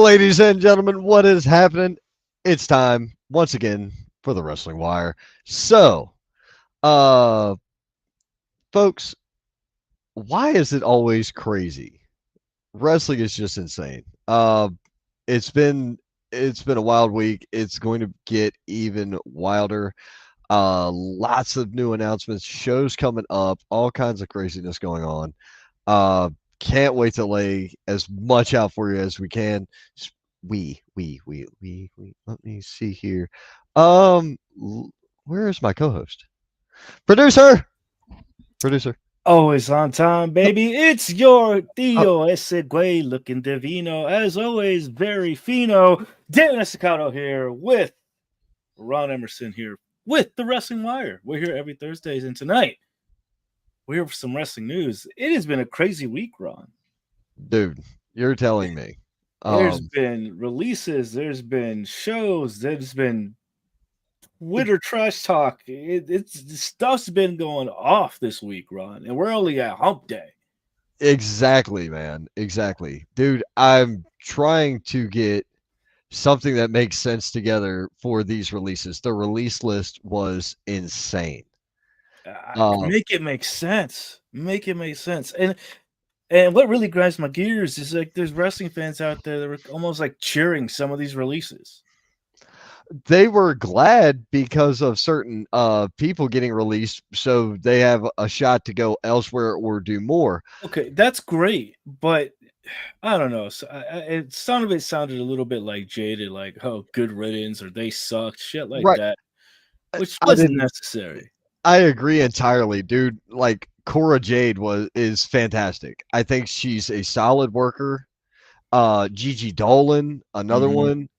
Ladies and gentlemen, what is happening? It's time once again for the Wrestling Wire. So, uh, folks, why is it always crazy? Wrestling is just insane. It's been it's been a wild week. It's going to get even wilder. Lots of new announcements, shows coming up, all kinds of craziness going on. Uh, can't wait to lay as much out for you as we can. We. Let me see here. Where is my co-host? Producer, producer. Always on time, baby. It's your Oh, Tio Essegue looking divino. As always, very fino. Dan Estacado here with Ron Emerson here with the Wrestling Wire. We're here every Thursdays, and tonight we're here for some wrestling news. It has been a crazy week, Ron. dude, you're telling me. There's Um, been releases, there's been shows, there's been Twitter trash talk. It's stuff's been going off this week, Ron, and we're only at hump day. exactly, man. Exactly, dude. I'm trying to get something that makes sense together for these releases. The release list was insane. Um, Make it make sense. Make it make sense. And what really grinds my gears is like there's wrestling fans out there that are almost like cheering some of these releases. they were glad because of certain people getting released, so they have a shot to go elsewhere or do more. Okay, that's great, but I don't know. So some of it sounded a little bit like jaded, like "oh, good riddance" or "they sucked," shit like Right. that, which I wasn't didn't necessary. I agree entirely, dude. Like Cora Jade is fantastic. I think she's a solid worker. Gigi Dolan, another Hmm. one.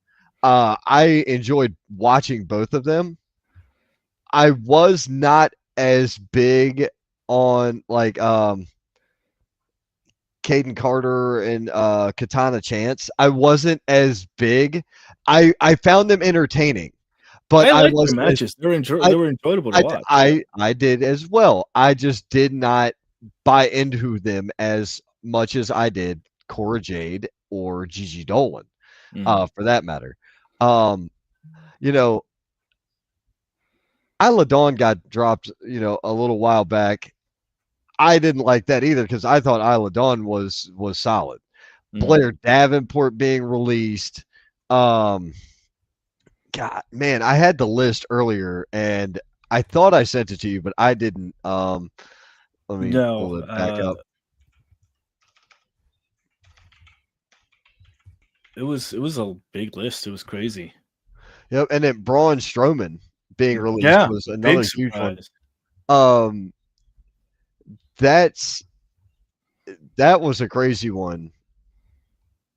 I enjoyed watching both of them. I was not as big on like Caden Carter and Katana Chance. I wasn't as big. I found them entertaining, but I I like their wasn't as matches. I They were enjoyable to I watch. Yeah. I did as well. I just did not buy into them as much as I did Cora Jade or Gigi Dolan, Mhm. for that matter. Um, you know, Isla Dawn got dropped, a little while back. I didn't like that either because I thought Isla Dawn was solid. Mhm. Blair Davenport being released. Um, God, man, I had the list earlier and I thought I sent it to you, but I didn't. Let me No, pull it back up. it was a big list. It was crazy. Yep, and then Braun Strowman being released Yeah, was big another huge one. surprise. Um, that's that was a crazy one.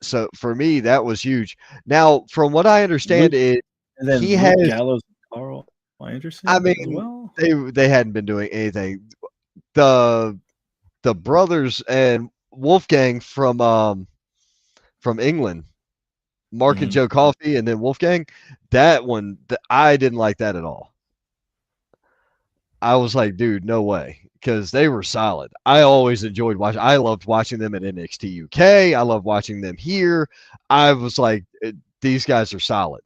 So for me, that was huge. Now, from what I understand, Luke it and then he Luke has. Gallows and Carl I Anderson as mean, well. they hadn't been doing anything. The the brothers and Wolfgang from England, Mark and Mhm. Joe Coffey, and then Wolfgang. That one, I didn't like that at all. I was like, dude, no way, because they were solid. I always enjoyed watching. I loved watching them at NXT UK. I love watching them here. I was like, these guys are solid.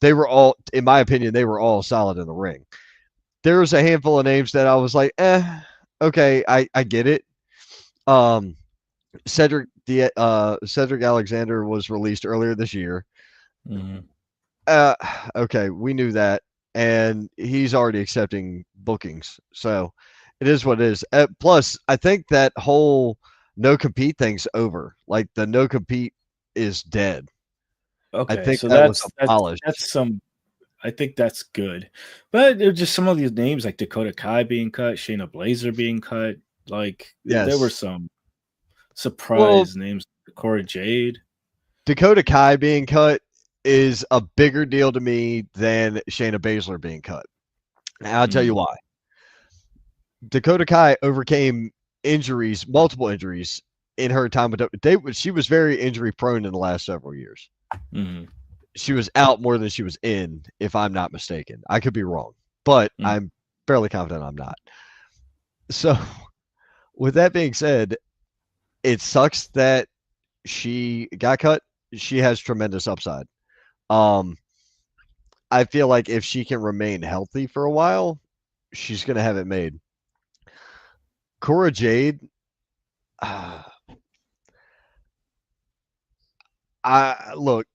They were all, in my opinion, they were all solid in the ring. There was a handful of names that I was like, okay, I get it. Um, Cedric Alexander was released earlier this year. Mhm. Uh, okay, we knew that, and he's already accepting bookings, so it is what it is. Plus, I think that whole no compete thing's over. Like the no compete is dead. I Okay, think so that was that's abolished. some. I think that's good, but there's just some of these names like Dakota Kai being cut, Shayna Blazer being cut. Like there were Yes. some Well, surprise names. Cora Jade. Dakota Kai being cut is a bigger deal to me than Shayna Baszler being cut. And I'll tell you Mm, why. Dakota Kai overcame injuries, multiple injuries in her time with she was very injury prone in the last several years. mhm, She was out more than she was in, if I'm not mistaken. I could be wrong, but mm. I'm fairly confident I'm not. So, with that being said, it sucks that she got cut. she has tremendous upside. Um, I feel like if she can remain healthy for a while, she's gonna have it made. Cora Jade, I look,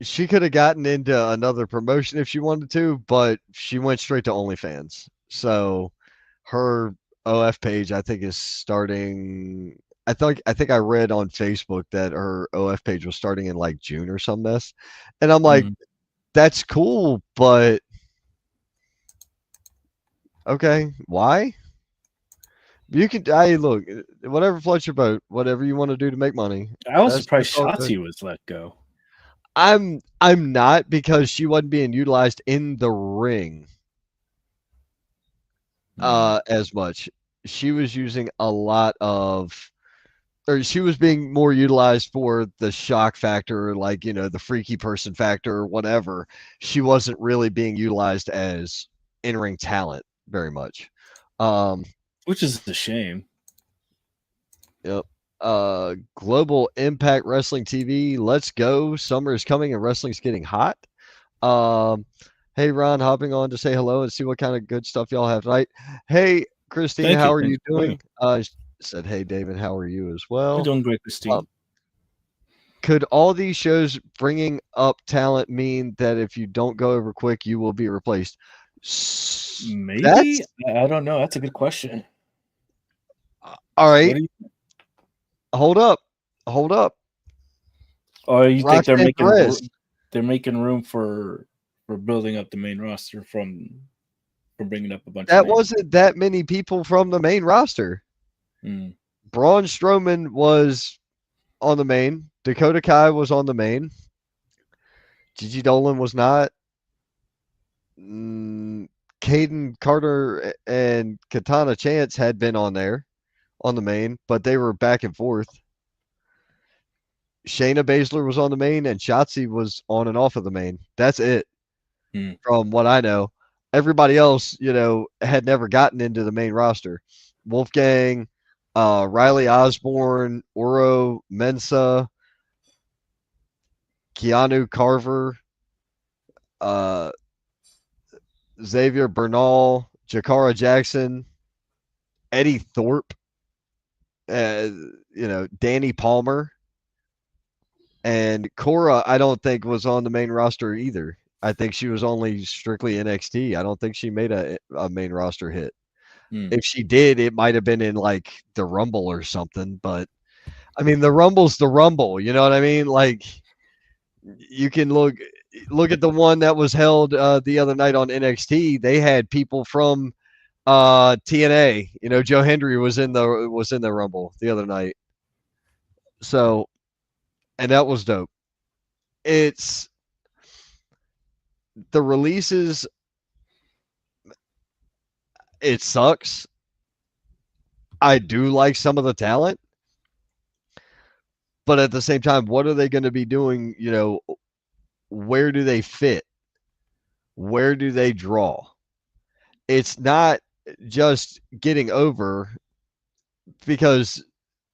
she could have gotten into another promotion if she wanted to, but she went straight to OnlyFans. So her OF page, I think, is starting. I think I read on Facebook that her OF page was starting in like June or some mess, and I'm like, Mm. that's cool, but okay, why? You can, I look, whatever floats your boat, whatever you want to do to make money. I was That's surprised all good. Shotzi was let go. I'm not because she wasn't being utilized in the ring Mm. as much. She was using a lot of, or she was being more utilized for the shock factor, like, the freaky person factor or whatever. She wasn't really being utilized as in-ring talent very much. Um, Which is a shame. yep. Global Impact Wrestling TV. Let's go. Summer is coming and wrestling's getting hot. Um, hey Ron, hopping on to say hello and see what kind of good stuff y'all have tonight. Hey Christina, Thank you. how are Thank you you for doing? Said hey David, how are you as You're well? doing great, Christine. Could all these shows bringing up talent mean that if you don't go over quick, you will be replaced? That's Maybe I don't know. That's a good question. all What right. do you? Hold up, hold up. Or you think Roxanne Perez. they're making room for building up the main roster from bringing up a bunch of That names? wasn't that many people from the main roster. Mm. Braun Strowman was on the main. Dakota Kai was on the main. Gigi Dolan was not. Caden Carter and Katana Chance had been on there on the main, but they were back and forth. Shayna Baszler was on the main, and Shotzi was on and off of the main. That's it, Mm. from what I know. Everybody else, had never gotten into the main roster. Wolfgang, Riley Osborne, Oro Mensa, Keanu Carver, uh, Xavier Bernal, Jakara Jackson, Eddie Thorpe, uh, Danny Palmer, and Cora. I don't think was on the main roster either. I think she was only strictly NXT. I don't think she made a main roster hit. Mm. If she did, it might have been in like the Rumble or something. But I mean, the Rumble's the Rumble. You know what I mean? Like you can look at the one that was held the other night on NXT. They had people from TNA. Joe Hendry was in the Rumble the other night. So, and that was dope. It's the releases. It sucks. I do like some of the talent, but at the same time, what are they going to be doing? Where do they fit? Where do they draw? It's not just getting over because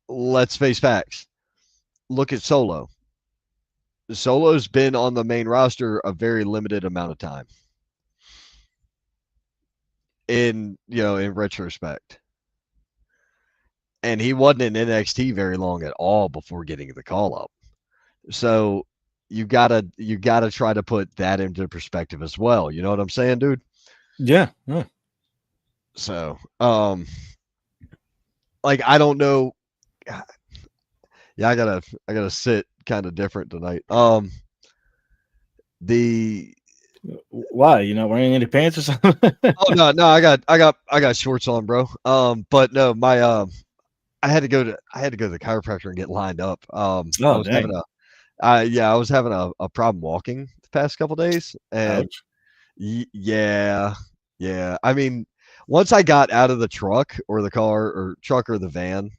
let's face facts. Look at Solo. Solo's been on the main roster a very limited amount of time. In retrospect. And he wasn't in NXT very long at all before getting the call up. So you gotta try to put that into perspective as well. You know what I'm saying, dude? Yeah. Yeah. So, like I don't know. Yeah, I gotta sit kind of different tonight. The Why? You not wearing any pants or something? oh no, I got shorts on, bro. But no, my I had to go to the chiropractor and get lined up. I Oh, was having dang. I was having a problem walking the past couple days, and Ouch. yeah, yeah. I mean, once I got out of the truck or the car or truck or the van,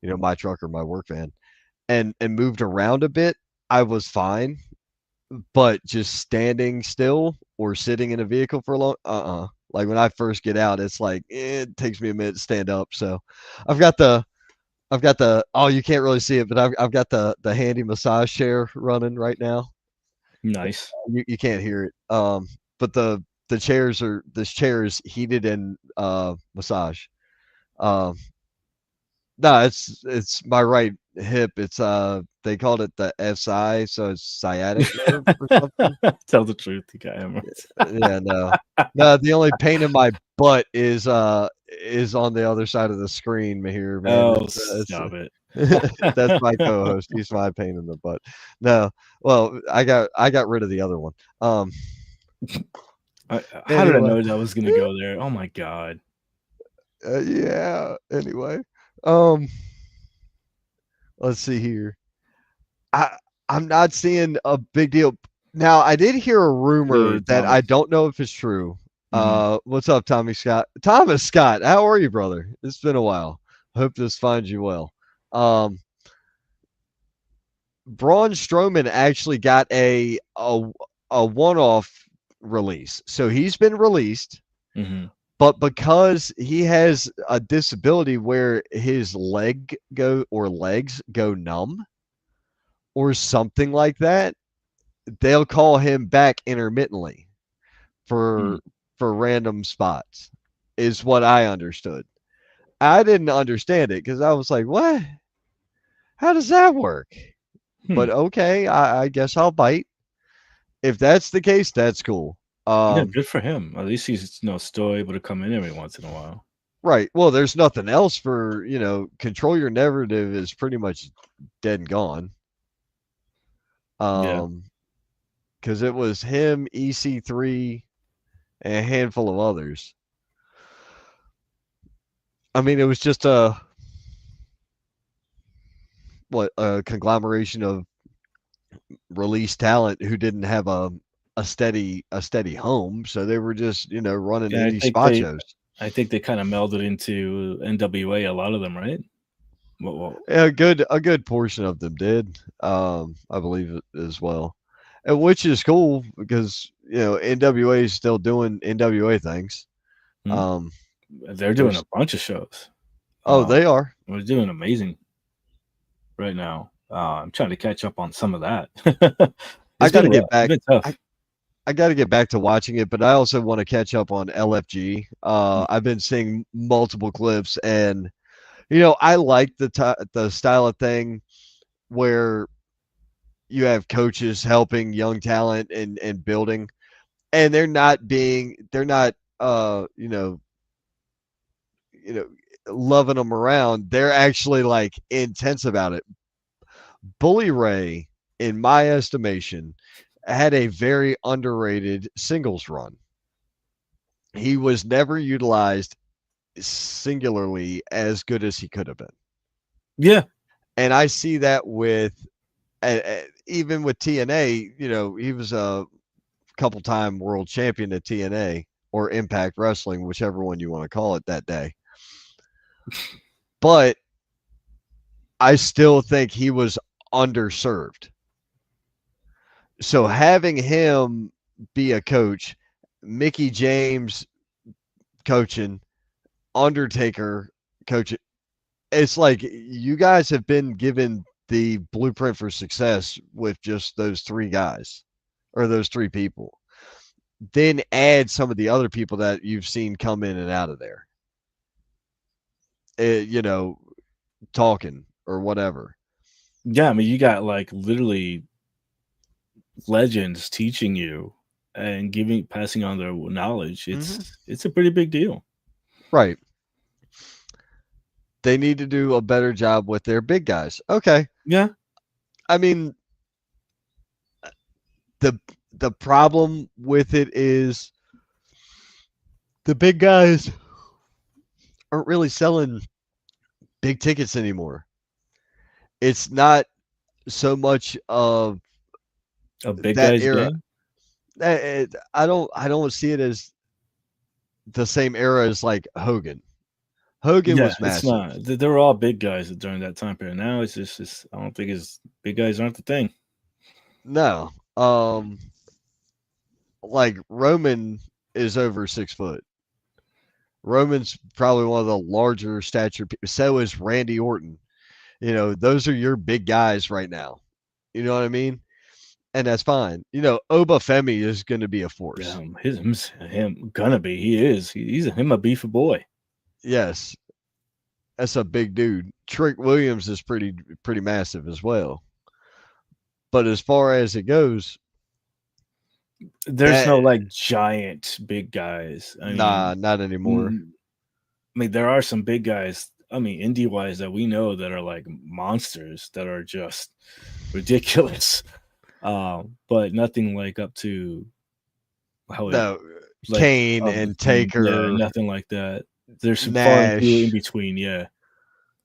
my truck or my work van, and moved around a bit, I was fine. But just standing still or sitting in a vehicle for a long, like when I first get out, it's like it takes me a minute to stand up. So I've got I've got the you can't really see it, but I've got the handy massage chair running right now. Nice. You can't hear it. But this chair is heated and massage. Um, no, it's my right hip. It's they called it the SI, so it's sciatic nerve or something. Tell the truth, you got him. Yeah, no. No, the only pain in my butt is on the other side of the screen here, man. Oh, It's stop it. that's my co-host. He's my pain in the butt. No, well, I got rid of the other one. How did I Anyway, know that was gonna go there? Oh my god. yeah. Anyway, um, let's see here. I I'm not seeing a big deal. Now, I did hear a rumor Hey, that I Thomas. don't know if it's true. Mhm. What's up, Tommy Scott? Thomas Scott, how are you, brother? It's been a while. Hope this finds you well. Um, Braun Strowman actually got a one-off release, so he's been released. Mhm. But because he has a disability where his legs go numb or something like that, they'll call him back intermittently Mm. for random spots, is what I understood. I didn't understand it because I was like, what? How does that work? Hmm. But okay, I guess I'll bite. If that's the case, that's cool. Yeah, good for him. At least he's still able to come in every once in a while. Right. Well, there's nothing else for, control your narrative is pretty much dead and gone. Yeah. Because it was him, EC3, and a handful of others. I mean, it was just a conglomeration of released talent who didn't have a steady home, so they were just running Yeah, indie spot shows. I think they kind of melded into NWA, a lot of them, right? Well, Yeah, a good portion of them did, I believe it as well, and which is cool because NWA is still doing NWA things. hmm. Um, They're doing a there's bunch of shows. oh, Uh, they are. they're doing amazing right now. I'm trying to catch up on some of that. I It's got been to rough. get It's back. been tough. I got to get back to watching it, but I also want to catch up on LFG. Mm. I've been seeing multiple clips, and I like the style of thing where you have coaches helping young talent and building, and they're not you know loving them around. They're actually like intense about it. Bully Ray, in my estimation, had a very underrated singles run. He was never utilized singularly as good as he could have been. Yeah. And I see that with even with TNA, he was a couple time world champion at TNA or Impact Wrestling, whichever one you want to call it that day. But I still think he was underserved. So having him be a coach, Mickey James coaching, Undertaker coaching, it's like you guys have been given the blueprint for success with just those three guys or those three people. Then add some of the other people that you've seen come in and out of there, you know, talking or whatever. Yeah. I mean, you got like literally legends teaching you and passing on their knowledge. Hmm. It's a pretty big deal. Right. They need to do a better job with their big guys. Okay. Yeah. I mean, the the problem with it is the big guys aren't really selling big tickets anymore. It's not so much of A big that guy's era. game. I don't see it as the same era as like Hogan. Hogan Yeah, was it's massive. not. They were all big guys during that time period. Now it's I don't think it's big guys aren't the thing. No. Like Roman is over 6 foot. Roman's probably one of the larger stature. So is Randy Orton. Those are your big guys right now. You know what I mean? And that's fine. Obafemi is going to be a force. Him gonna be. He is. He's him a beefy boy. Yes, that's a big dude. Trick Williams is pretty massive as well. But as far as it goes, There's no like giant big guys. not anymore. There are some big guys. Indie wise that we know that are like monsters that are just ridiculous. But nothing like up to Kane and Taker. Yeah, nothing like that. There's some far and few in between. Yeah.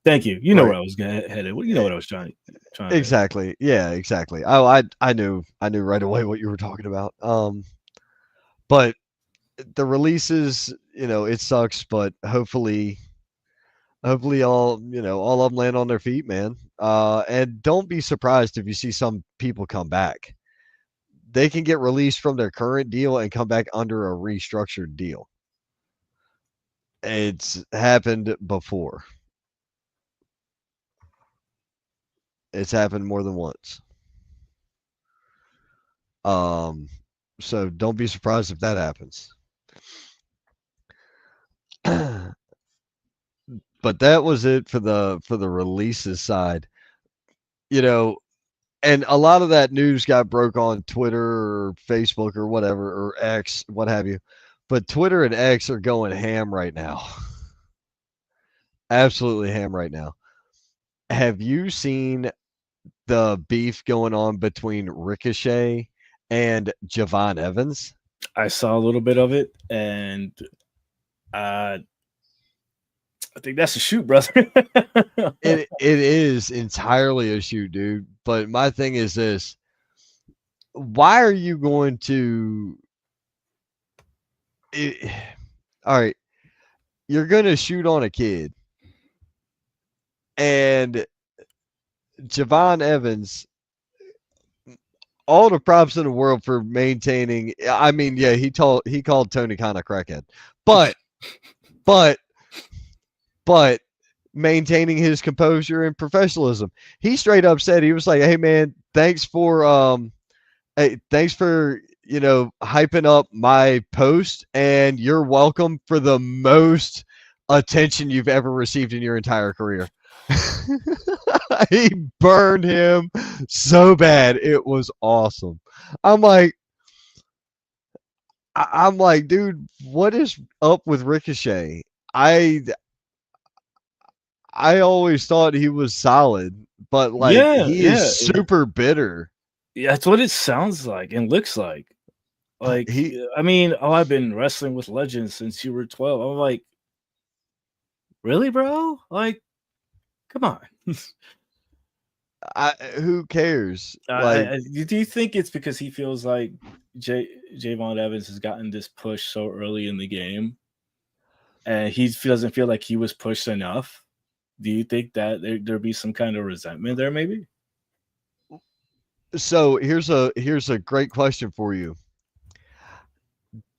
Thank you. You know where I was headed. You know what I was trying. Exactly. Yeah. Exactly. I knew right away what you were talking about. But the releases, it sucks, but hopefully all of them land on their feet, man. And don't be surprised if you see some people come back. They can get released from their current deal and come back under a restructured deal. It's happened before. It's happened more than once. So don't be surprised if that happens. But that was it for the releases side. And a lot of that news got broke on Twitter or Facebook or whatever, or X, what have you. But Twitter and X are going ham right now. Absolutely ham right now. Have you seen the beef going on between Ricochet and Javon Evans? I saw a little bit of it, and I think that's a shoot, brother. It is entirely a shoot, dude. But my thing is this: why are you going to? All right, you're going to shoot on a kid, and Javon Evans. All the props in the world for maintaining. I mean, yeah, he called Tony Khan a crackhead, but maintaining his composure and professionalism. He straight up said, he was like, "Hey man, thanks for hyping up my post, and you're welcome for the most attention you've ever received in your entire career." He burned him so bad. It was awesome. I'm like, dude, what is up with Ricochet? I always thought he was solid, but he is super bitter. Yeah, that's what it sounds like and looks like. Like I've been wrestling with legends since you were 12. I'm like, really, bro? Like, come on. Who cares? Do you think it's because he feels like Javon Evans has gotten this push so early in the game, and he doesn't feel like he was pushed enough? Do you think that there'd be some kind of resentment there, maybe? So here's a great question for you.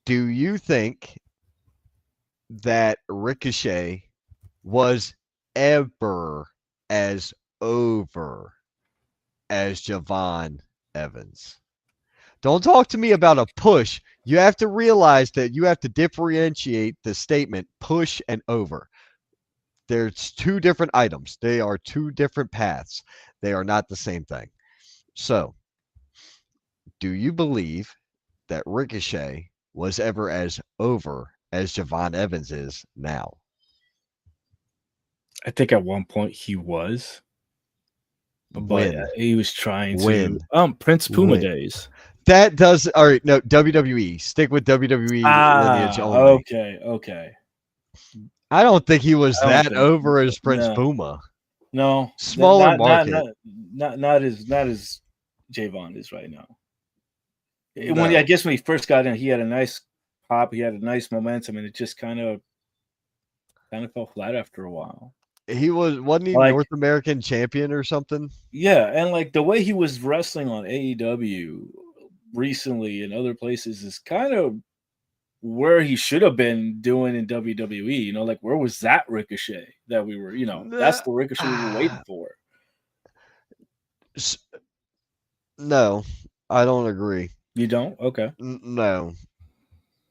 Do you think that Ricochet was ever as over as Javon Evans? Don't talk to me about a push. You have to realize that you have to differentiate the statement push and over. There's two different items. They are two different paths. They are not the same thing. So, do you believe that Ricochet was ever as over as Javon Evans is now? I think at one point he was. But he was trying to Prince Puma days. That does all right. No, WWE. Stick with WWE lineage only. Okay. I don't think he was that over as Prince Puma. No, smaller market. Not as Javon is right now. I guess when he first got in, he had a nice pop. He had a nice momentum, and it just kind of fell flat after a while. Wasn't he North American champion or something? Yeah, and like the way he was wrestling on AEW recently and other places is kind of where he should have been doing in WWE. Like where was that Ricochet that we were? That's the Ricochet we were waiting for. S- No, I don't agree. You don't? Okay. No.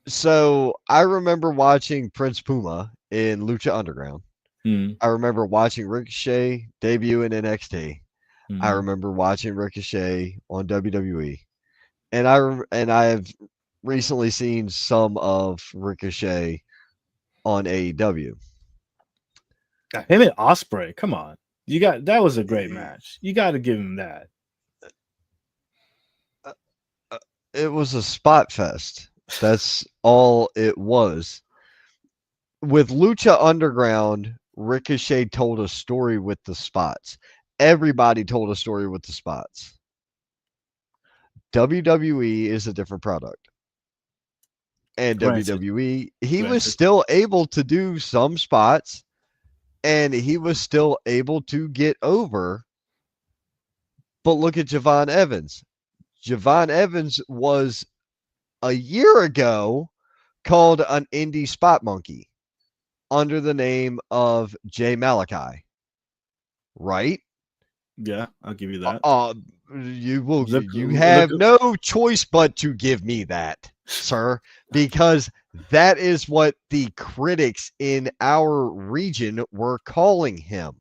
So I remember watching Prince Puma in Lucha Underground. Mm, I remember watching Ricochet debut in NXT. I mm. remember watching Ricochet on WWE, and I have recently seen some of Ricochet on AEW. Him and Osprey. Come on, you got that was a great match. You got to give him that. It was a spot fest. That's all it was. With Lucha Underground, Ricochet told a story with the spots. Everybody told a story with the spots. WWE is a different product. And Granted, WWE, he was granted. still able to do some spots and he was still able to get over. But look at Javon Evans. Javon Evans was a year ago called an indie spot monkey under the name of Jay Malachi, right? Yeah, I'll give you that. You Look. have no choice but to give me that, sir, because that is what the critics in our region were calling him.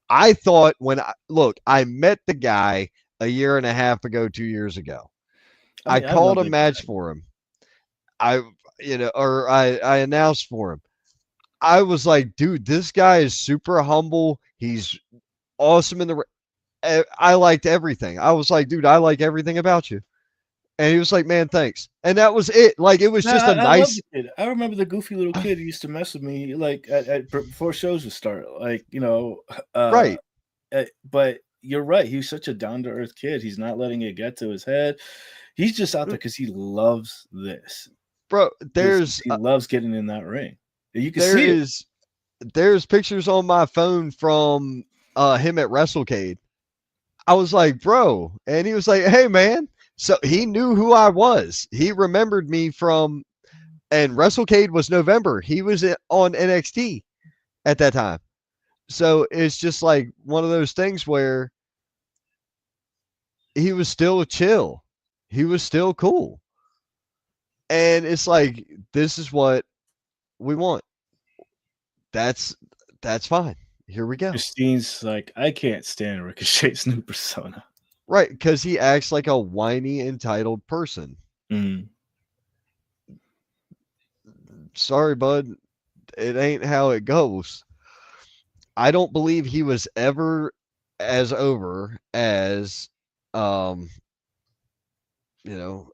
I thought I met the guy a year and a half ago, 2 years ago. I I mean, I know called a the guy. match for him. I announced for him. I was like, dude, this guy is super humble. He's awesome in the. I liked everything. I was like, dude, I like everything about you. And he was like, man, thanks. And that was it. Like, it was No, just a I love nice. the kid. I remember the goofy little kid who used to mess with me, like before shows would start. Like Right. but you're right. He's such a down to earth kid. He's not letting it get to his head. He's just out there because he loves this. Bro, He loves getting in that ring. You can there see it. is, there's pictures on my phone from him at WrestleCade. I was like, bro. And he was like, hey, man. So he knew who I was. He remembered me from, and WrestleCade was November. He was on NXT at that time. So it's just like one of those things where he was still chill. He was still cool. And it's like, this is what we want. That's that's fine. Here we go. Christine's like, I can't stand Ricochet's new persona. Right, because he acts like a whiny, entitled person. Mm. Sorry, bud. It ain't how it goes. I don't believe he was ever as over as um you know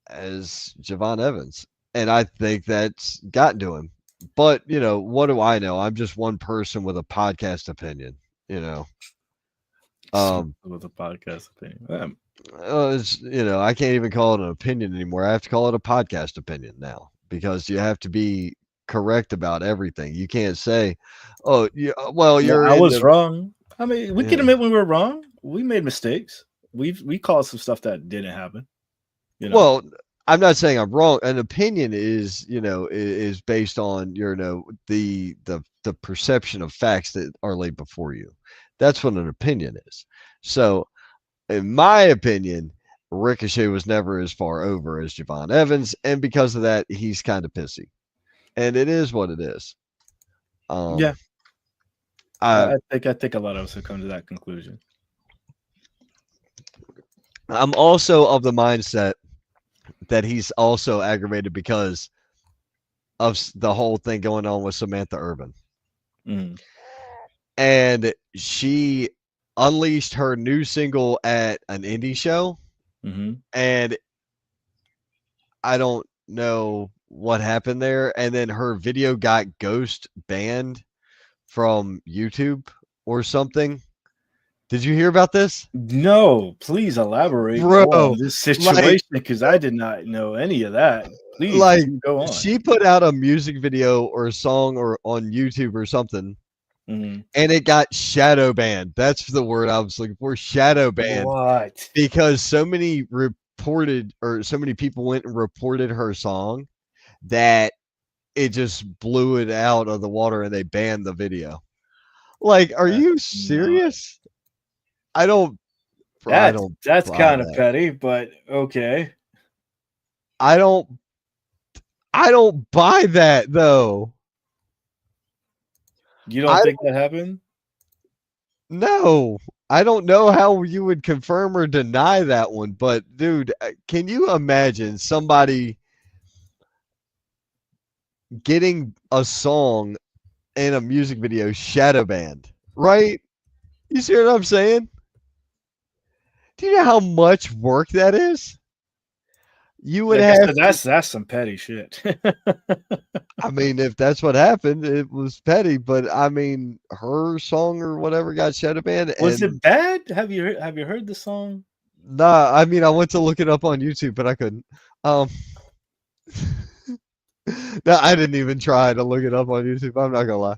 as Javon Evans. And I think that's gotten to him. But, what do I know? I'm just one person with a podcast opinion, you know. With a podcast opinion. I can't even call it an opinion anymore. I have to call it a podcast opinion now because you have to be correct about everything. You can't say, "Oh, yeah, well, you're I was into." wrong. I mean, we can Yeah. admit when we're wrong. We made mistakes. We caused some stuff that didn't happen. Well, I'm not saying I'm wrong. An opinion is based on the perception of facts that are laid before you. That's what an opinion is. So, in my opinion, Ricochet was never as far over as Javon Evans, and because of that, he's kind of pissy. And it is what it is. Yeah. I think a lot of us have come to that conclusion. I'm also of the mindset that he's also aggravated because of the whole thing going on with Samantha Urban. Mm. And she unleashed her new single at an indie show. Mm-hmm. And I don't know what happened there. And then her video got ghost banned from YouTube or something. Did you hear about this? No, please elaborate on this situation because I did not know any of that. Please go on. She put out a music video or a song or on YouTube or something, and it got shadow banned. That's the word I was looking for. Shadow banned. What? Because so many people went and reported her song that it just blew it out of the water and they banned the video. Like, are you serious? I don't That's buy kind of that. petty, but okay. I don't buy that though. You don't I think that happened? No, I don't know how you would confirm or deny that one, but dude, can you imagine somebody getting a song in a music video shadow banned, right? You see what I'm saying? Do you know how much work that is? You would Like I have said, to, that's some petty shit. I mean, if that's what happened, it was petty, but I mean, her song or whatever got shadow banned, Was and it bad? Have you heard the song? nah, I mean, I went to look it up on YouTube, but I couldn't. Um, no, I didn't even try to look it up on YouTube. I'm not gonna lie.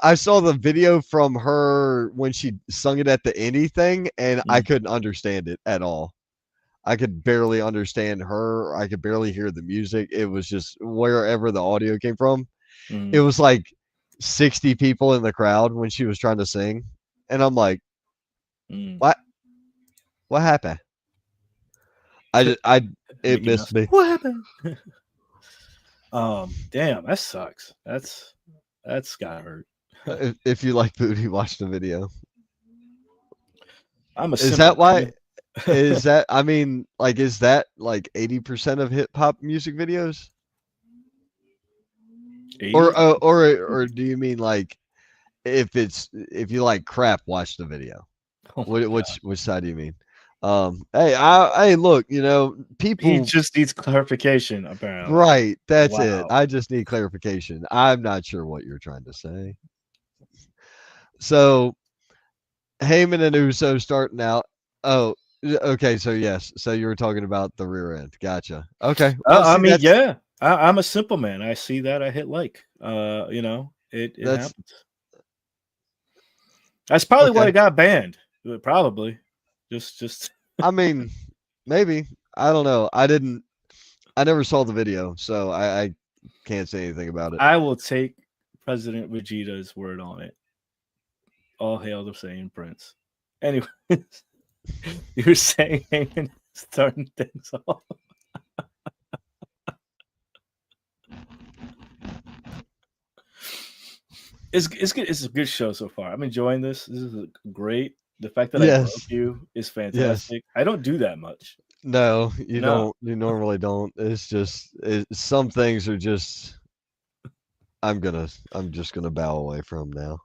I saw the video from her when she sung it at the indie thing, and I Mm, couldn't understand it at all. I could barely understand her. I could barely hear the music. It was just wherever the audio came from. It mm, was like 60 people in the crowd when she was trying to sing, and I'm like, mm. what? What happened? It Mickey missed Mouse. me. What happened? Damn, that sucks. That's gotta hurt. If you like booty, watch the video. I'm a Is simple that why? man. Is that? I mean, like, is that like 80% of hip hop music videos? 80? Or do you mean like if you like crap, watch the video? Oh my god. Which side do you mean? Hey, look, He people, just needs clarification, apparently. right? That's it. Wow. I just need clarification. I'm not sure what you're trying to say. So Heyman and Uso starting out. Oh, okay. So yes. So you were talking about the rear end. Gotcha. Okay. Well, I see, mean, yeah. I'm a simple man. I see that. I hit like. It that's happens. That's probably why okay. it got banned. Probably. Just I mean, maybe. I don't know. I never saw the video, so I can't say anything about it. I will take President Vegeta's word on it. All hail the Saiyan Prince. Anyways, you were saying Heyman starting things off. It's good. It's a good show so far. I'm enjoying this. This is great. The fact that I broke Yes. you is Yes. fantastic. I don't do that much. No, you No. don't. You normally don't. It's just some things are just. I'm just gonna bow away from now.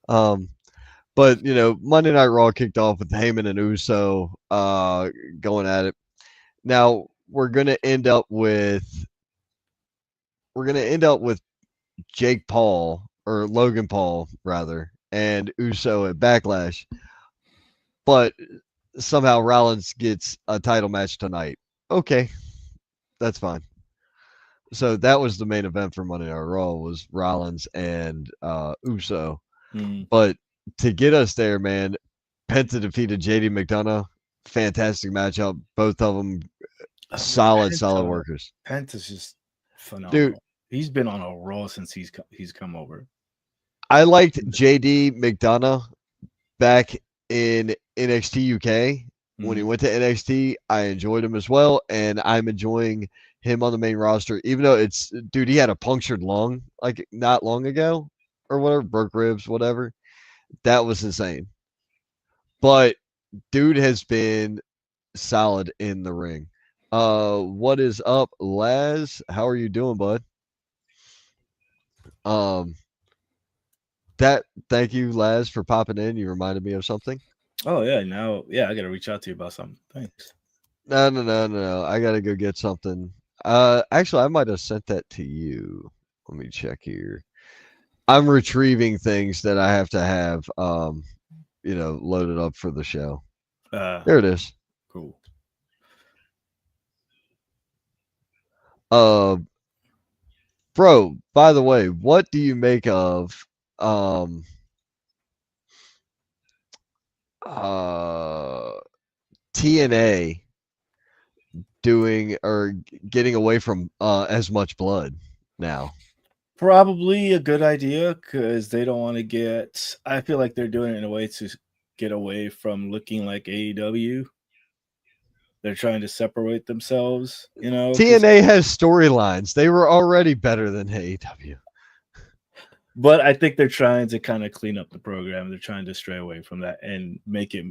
Um, but Monday Night Raw kicked off with Heyman and Uso going at it. Now we're gonna end up with Jake Paul or Logan Paul rather and Uso at Backlash, but somehow Rollins gets a title match tonight. Okay, that's fine. So that was the main event for Monday Night Raw was Rollins and Uso. Mm. But to get us there, man, Penta defeated JD McDonough. Fantastic matchup. Both of them solid workers. Penta's just phenomenal. Dude, he's been on a roll since he's come over. I liked JD McDonough back in NXT UK. When he went to NXT, I enjoyed him as well, and I'm enjoying him on the main roster. Even though he had a punctured lung like not long ago, or whatever, broke ribs, whatever. That was insane. But dude has been solid in the ring. What is up, Laz? How are you doing, bud? Thank you, Laz, for popping in. You reminded me of something. Oh yeah, I gotta reach out to you about something. Thanks. No. I gotta go get something. Actually, I might have sent that to you. Let me check here. I'm retrieving things that I have to have, loaded up for the show. There it is. Cool. Bro, by the way, what do you make of TNA doing or getting away from as much blood now? Probably a good idea because they don't want to get. I feel like they're doing it in a way to get away from looking like AEW. They're trying to separate themselves, 'cause- TNA has storylines. They were already better than AEW. but I think they're trying to kind of clean up the program. They're trying to stray away from that and make it,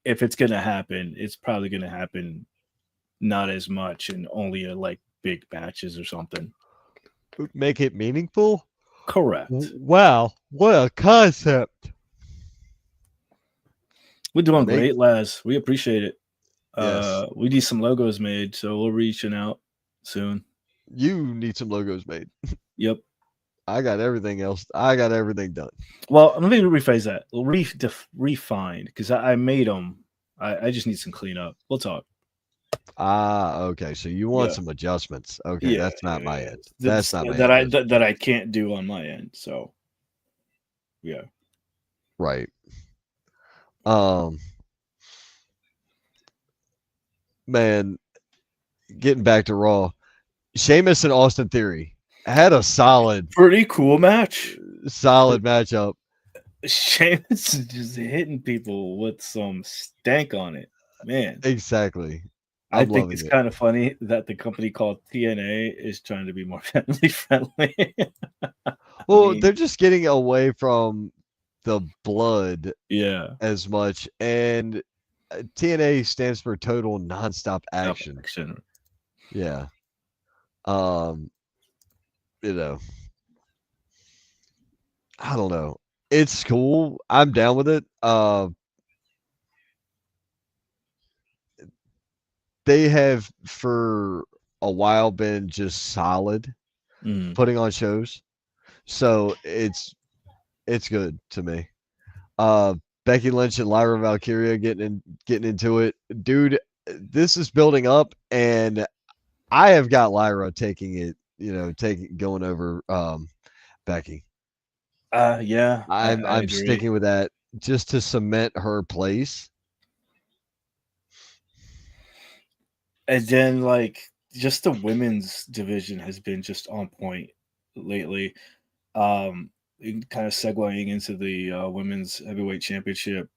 if it's going to happen, it's probably going to happen not as much and only like big matches or something. Make it meaningful? Correct. Wow, what a concept. We're doing great, Laz. We appreciate it. Yes. We need some logos made, so we're reaching out soon. You need some logos made. Yep. I got everything else. I got everything done. Well, let me rephrase that. Refined, because I made them. I just need some cleanup. We'll talk. Okay. So you want some adjustments? Okay, that's not my end. That's not my end. That I can't do on my end. So, yeah. Right. Man, getting back to Raw, Sheamus and Austin Theory had a pretty cool match. Solid matchup. Sheamus is just hitting people with some stank on it, man. Exactly. I think it's kind of funny that the company called TNA is trying to be more family friendly. Well, they're just getting away from the blood, as much, and TNA stands for total nonstop action. Yeah. I don't know. It's cool. I'm down with it. They have for a while been just solid putting on shows. So it's good to me. Becky Lynch and Lyra Valkyria getting into it. Dude, this is building up, and I have got Lyra taking it, going over Becky. Yeah. I'm sticking with that just to cement her place. And then, like, just the women's division has been just on point lately. Kind of segueing into the women's heavyweight championship,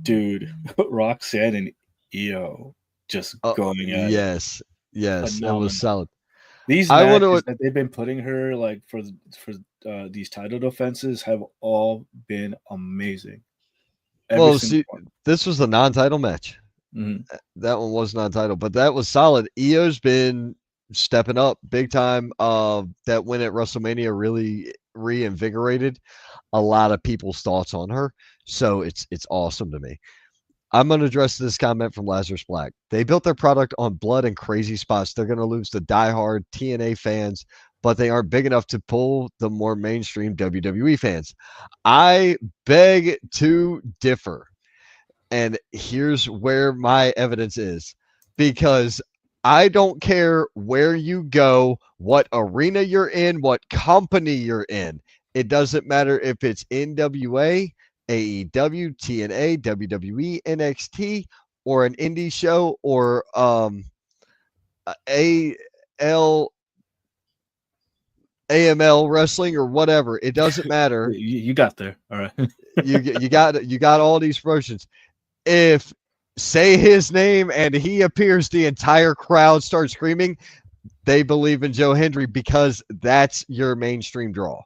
dude. Roxanne and Io just going at it. Yes, that was solid. These matches that they've been putting her like for these title defenses have all been amazing. This was a non-title match. Mm-hmm. That one was non-title, but that was solid. Io's been stepping up big time. That win at WrestleMania really reinvigorated a lot of people's thoughts on her. So it's awesome to me. I'm going to address this comment from Lazarus Black. They built their product on blood and crazy spots. They're going to lose the diehard TNA fans, but they aren't big enough to pull the more mainstream WWE fans. I beg to differ. And here's where my evidence is. Because I don't care where you go, what arena you're in, what company you're in. It doesn't matter if it's NWA, AEW, TNA, WWE, NXT, or an indie show, or AML wrestling or whatever. It doesn't matter. You got there. All right. you got all these promotions. If say his name and he appears, the entire crowd starts screaming, they believe in Joe Hendry because that's your mainstream draw.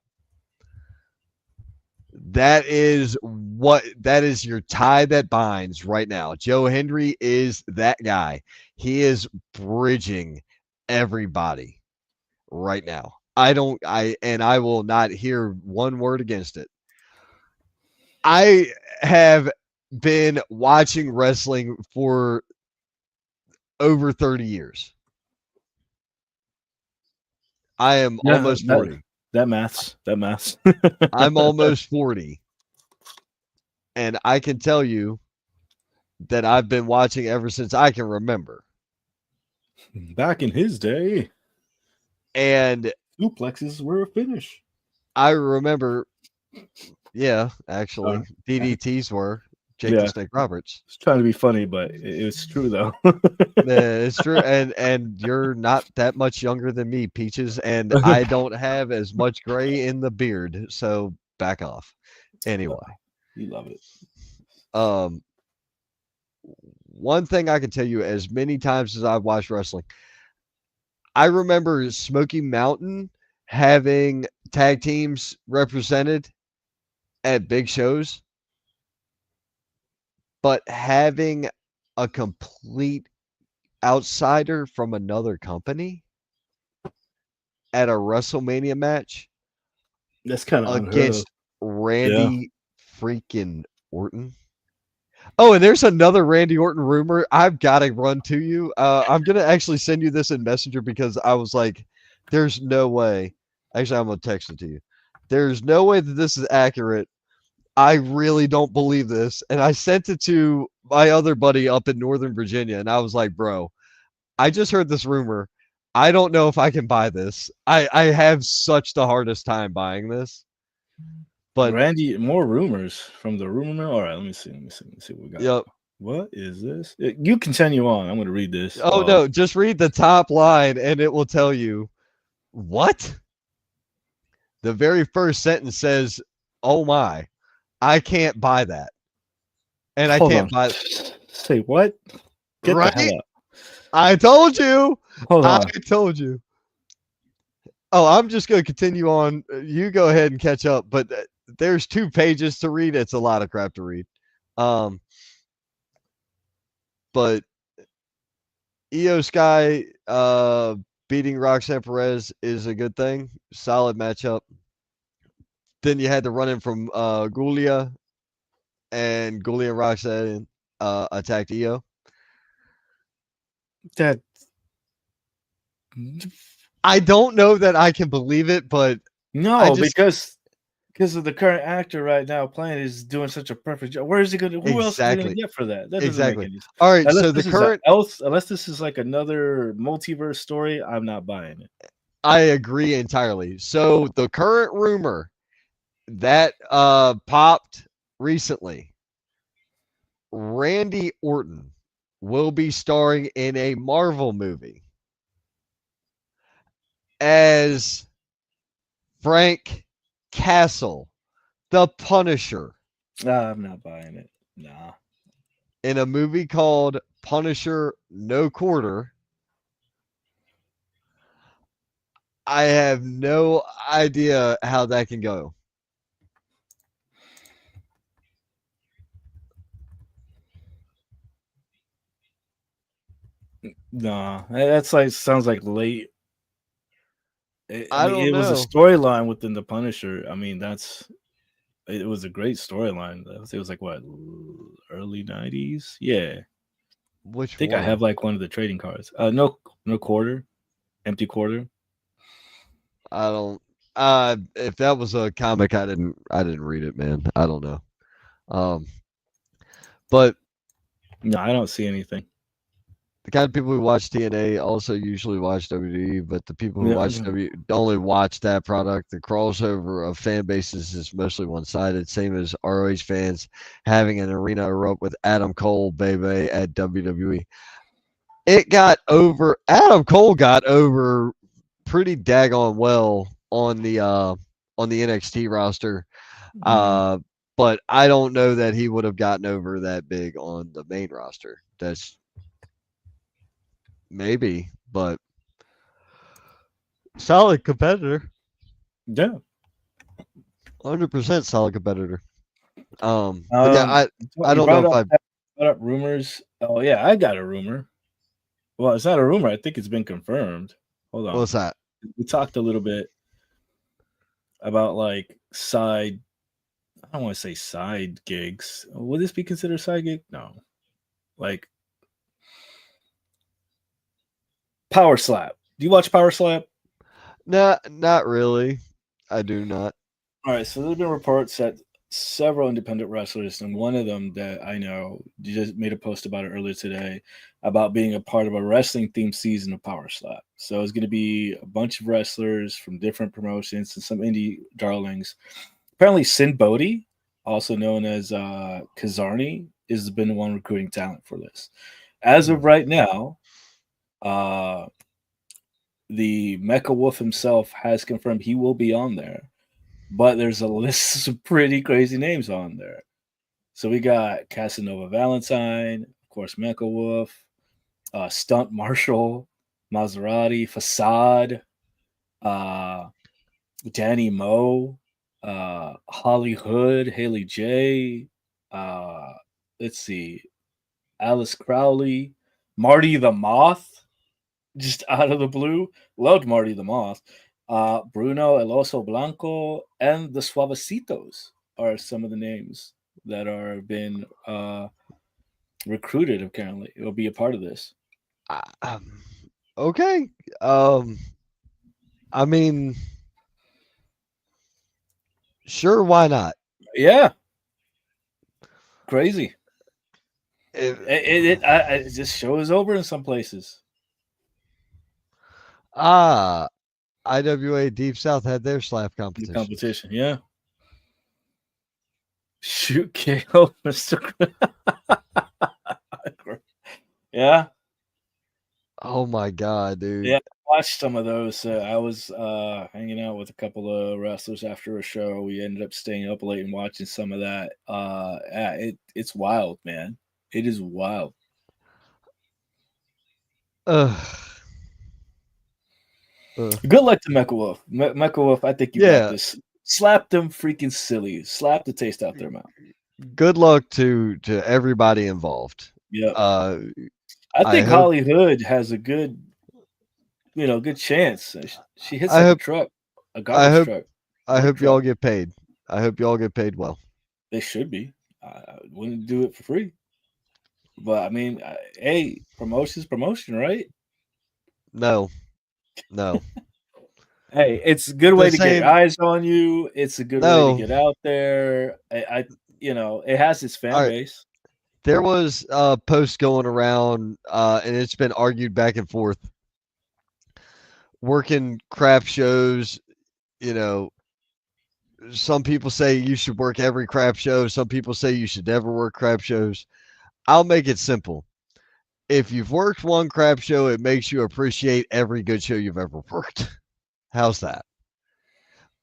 That is your tie that binds right now. Joe Hendry is that guy. He is bridging everybody right now. I will not hear one word against it. I have been watching wrestling for over 30 years. I am almost 40. That maths. I'm almost 40. And I can tell you that I've been watching ever since I can remember. Back in his day. And duplexes were a finish. I remember, actually, DDTs were. Jake the Snake Roberts. It's trying to be funny, but it's true though. It's true, and you're not that much younger than me, Peaches, and I don't have as much gray in the beard, so back off. Anyway, you love it. Um, one thing I can tell you, as many times as I've watched wrestling, I remember Smoky Mountain having tag teams represented at big shows, but having a complete outsider from another company at a WrestleMania match That's kind of unheard of. against Randy freaking Orton. Oh, and there's another Randy Orton rumor I've got to run to you. I'm going to actually send you this in Messenger because I was like, there's no way. Actually, I'm going to text it to you. There's no way that this is accurate. I really don't believe this. And I sent it to my other buddy up in Northern Virginia. And I was like, bro, I just heard this rumor. I don't know if I can buy this. I have such the hardest time buying this. But Randy, more rumors from the rumor mill. All right, let me see what we got. yep. What is this? You continue on. I'm going to read this. Oh no, just read the top line and it will tell you what? The very first sentence says, "Oh my, I can't buy that." And I can't buy Say what? Get right? the hell out. I told you. Hold on. I told you. Oh, I'm just going to continue on. You go ahead and catch up, but there's 2 pages to read. It's a lot of crap to read. But Io Sky beating Roxanne Perez is a good thing. Solid matchup. Then you had the run in from Giulia, and Giulia and Roxanne attacked Io. That I don't know that I can believe it, but no, because of the current actor right now playing is doing such a perfect job. Where is he going to? Who else is he going to get for that? That doesn't make any sense. All right, unless so the current unless this is like another multiverse story, I'm not buying it. I agree entirely. So the current rumor that popped recently, Randy Orton will be starring in a Marvel movie as Frank Castle, the Punisher. I'm not buying it. Nah. In a movie called Punisher No Quarter. I have no idea how that can go. Nah, that's like sounds like late. It was a know. storyline within the Punisher. I mean, it was a great storyline. It was like what, early 90s? Yeah. Which I think one? I have like one of the trading cards. No quarter, empty quarter. I don't. If that was a comic, I didn't read it, man. I don't know. But no, I don't see anything. The kind of people who watch TNA also usually watch WWE, but the people who watch WWE only watch that product. The crossover of fan bases is mostly one-sided, same as ROH fans having an arena erupt with Adam Cole, baby, at WWE. It got over. Adam Cole got over pretty daggone well on the NXT roster. But I don't know that he would have gotten over that big on the main roster. That's maybe, but solid competitor. Yeah, 100% solid competitor. But yeah, I don't know if I brought up rumors. Oh yeah, I got a rumor. Well, it's not a rumor. I think it's been confirmed. Hold on. What's that? We talked a little bit about like side. I don't want to say side gigs. Would this be considered side gig? No. Like Power Slap. Do you watch Power Slap? Not really. I do not. All right. So there's been reports that several independent wrestlers, and one of them that I know just made a post about it earlier today about being a part of a wrestling themed season of Power Slap. So it's going to be a bunch of wrestlers from different promotions and some indie darlings. Apparently, Sin Bodhi, also known as Kazarni, has been the one recruiting talent for this. As of right now, the Mecha Wolf himself has confirmed he will be on there, but there's a list of some pretty crazy names on there. So we got Casanova Valentine, of course, Mecha Wolf, Stunt Marshall, Maserati, Facade, Danny Moe, Holly Hood, Haley J. Let's see, Alice Crowley, Marty the Moth, just out of the blue. Loved Marty the Moth. Bruno El Oso Blanco and the Suavecitos are some of the names that are been recruited. Apparently, it will be a part of this. Okay. I mean, sure, why not? Yeah, crazy. It, This show is over in some places. IWA Deep South had their slap The competition. competition, yeah. Shoot KO, Mr. Yeah. Oh my god, dude. Yeah, I watched some of those. I was hanging out with a couple of wrestlers after a show. We ended up staying up late and watching some of that. Yeah, it's wild, man. It is wild. Good luck to Mecha Wolf. Mecha Wolf, I think you got this. Slap them freaking silly. Slap the taste out their mouth. Good luck to everybody involved. Yeah. I think Holly Hood has a good, good chance. She hits a truck, a garbage truck. I hope y'all get paid. I hope y'all get paid well. They should be. I wouldn't do it for free. But I mean, hey, promotion's promotion, right? No. Hey, it's a good way to get eyes on you. It's a good way to get out there. It has its fan base. There was a post going around, and it's been argued back and forth. Working craft shows, some people say you should work every craft show. Some people say you should never work craft shows. I'll make it simple. If you've worked one craft show, it makes you appreciate every good show you've ever worked. How's that?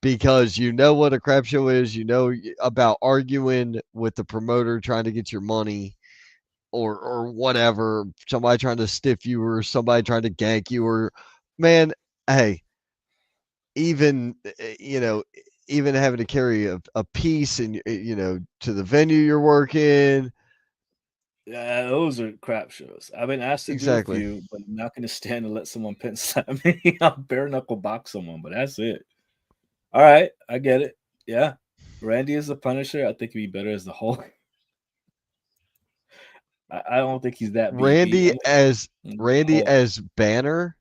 Because you know what a crap show is, you know about arguing with the promoter trying to get your money or whatever, somebody trying to stiff you or somebody trying to gank you or man, hey, even having to carry a piece and to the venue you're working. Yeah, those are crap shows. I've been asked to do a few, but I'm not going to stand and let someone pin slap me. I'll bare knuckle box someone, but that's it. All right, I get it. Yeah, Randy is the Punisher. I think he'd be better as the Hulk. I don't think he's that. Randy as Banner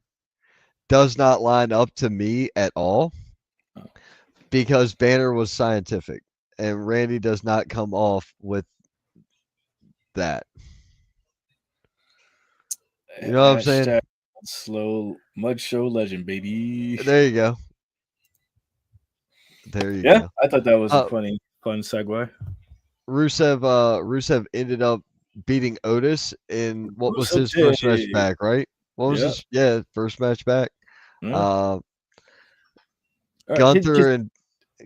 does not line up to me at all because Banner was scientific, and Randy does not come off with that. You know what I'm saying? Slow Mud Show legend, baby. There you go. There you go. Yeah, I thought that was a fun segue. Rusev ended up beating Otis in what was his first match back, right? What was his first match back? Yeah. Gunther and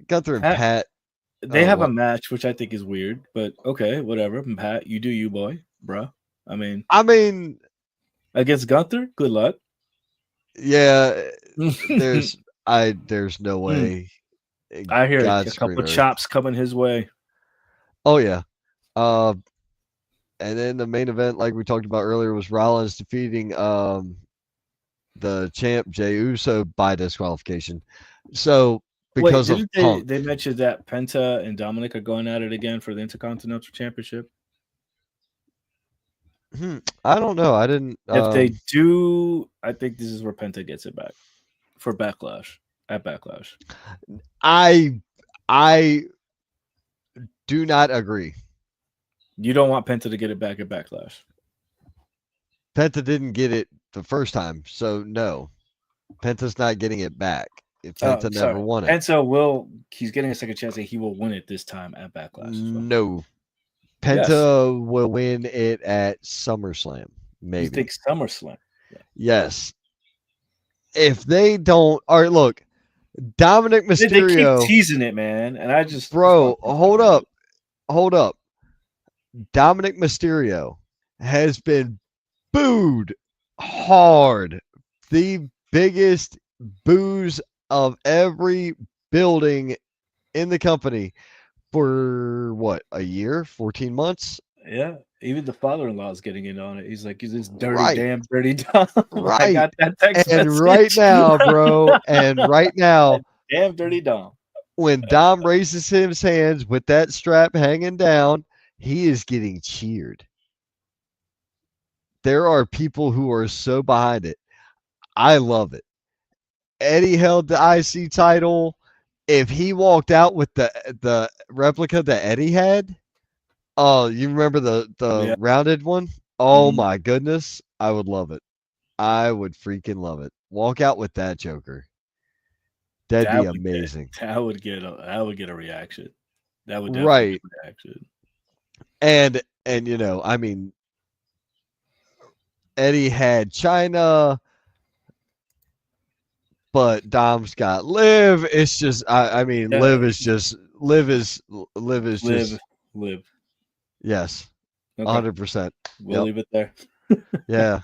Pat. They have a match, which I think is weird, but okay, whatever. Pat, you do you, boy, bro. I mean, against Gunther, good luck. Yeah, there's no way. I hear a couple of chops coming his way. Oh yeah, and then the main event, like we talked about earlier, was Rollins defeating the champ Jey Uso by disqualification. So because they mentioned that Penta and Dominic are going at it again for the Intercontinental Championship. I don't know. I didn't. If they do, I think this is where Penta gets it back for Backlash. At Backlash, I do not agree. You don't want Penta to get it back at Backlash. Penta didn't get it the first time, so no. Penta's not getting it back. Penta never won it. Penta he's getting a second chance and he will win it this time at Backlash. No. Penta will win it at SummerSlam. Maybe. You think SummerSlam? Yeah. Yes. If they don't, all right, look, Dominic Mysterio. They keep teasing it, man, and I just hold up. Dominic Mysterio has been booed hard. The biggest boos of every building in the company for what, a year, 14 months? Yeah, even the father-in-law is getting in on it. He's like, "He's this dirty, Right, damn dirty Dom." I right. got that text And right message. now, bro, and right now, Damn dirty Dom. when Dom raises his hands with that strap hanging down, he is getting cheered. There are people who are so behind it. I love it. Eddie held the IC title. If he walked out with the replica that Eddie had, oh, you remember the Yeah. rounded one? Oh Mhm. my goodness, I would love it. I would freaking love it. Walk out with that Joker. That'd be amazing. That would get a reaction. That would definitely Right. get a reaction. And you know, I mean, Eddie had China, but Dom's got Liv. It's just I mean, Yeah. Liv is just Live. yes. Okay. 100%. We'll leave it there. Yeah.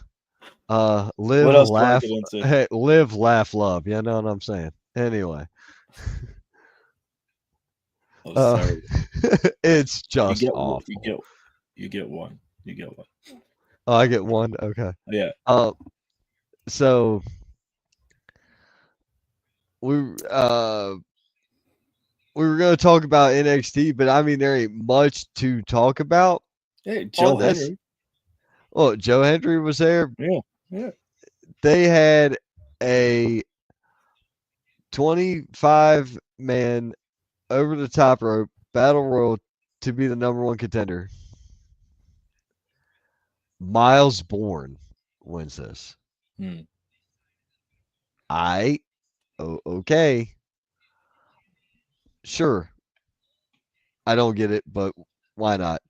Live, What else do you laugh. want to get into? Hey, live, laugh, love. You know what I'm saying? Anyway. Oh, sorry. It's You just get awful. you get one. You get one. Oh, I get one. Okay. Yeah. So we were going to talk about NXT, but I mean there ain't much to talk about. Hey, Joe on this. Henry. Oh, Joe Hendry was there. Yeah. They had a 25-man over the top rope battle royal to be the number one contender. Miles Bourne wins this. Okay. Sure. I don't get it, but why not?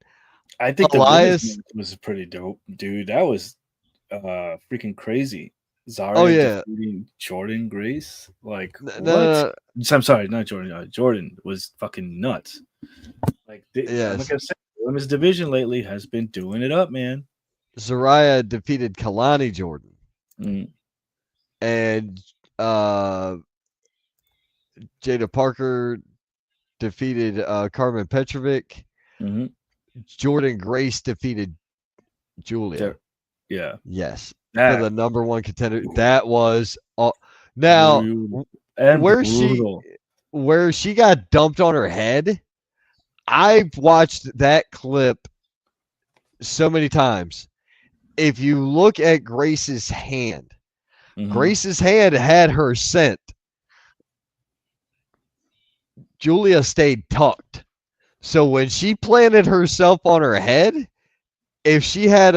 I think Elias the women's was pretty dope, dude. That was freaking crazy. Zarya Oh yeah. defeating Jordan Grace. Like what? No. I'm sorry, not Jordan. Jordan was fucking nuts. Like Yes. like I said, the women's division lately has been doing it up, man. Zarya defeated Kalani Jordan. And Jada Parker defeated Carmen Petrovic. Jordan Grace defeated Julia. Yeah. Yes. For the number one contender. That was now where she got dumped on her head. I've watched that clip so many times. If you look at Grace's hand, Grace's hand had her scent. Julia stayed tucked. So when she planted herself on her head, if she had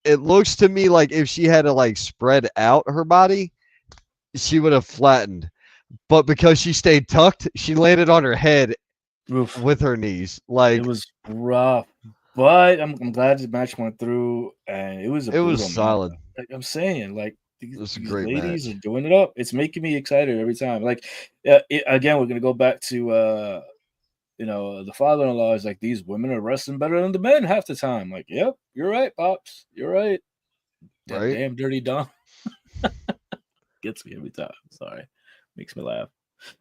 it looks to me like if she had to like spread out her body, she would have flattened. But because she stayed tucked, she landed on her head with her knees. Like it was rough. But I'm glad the match went through, and it was solid. Like I'm saying, like these ladies match. are doing it up. It's making me excited every time. Like again, we're gonna go back to the father-in-law is like, these women are wrestling better than the men half the time. Like, yep, you're right, Pops. You're right. That damn dirty Dom gets me every time. Sorry, makes me laugh.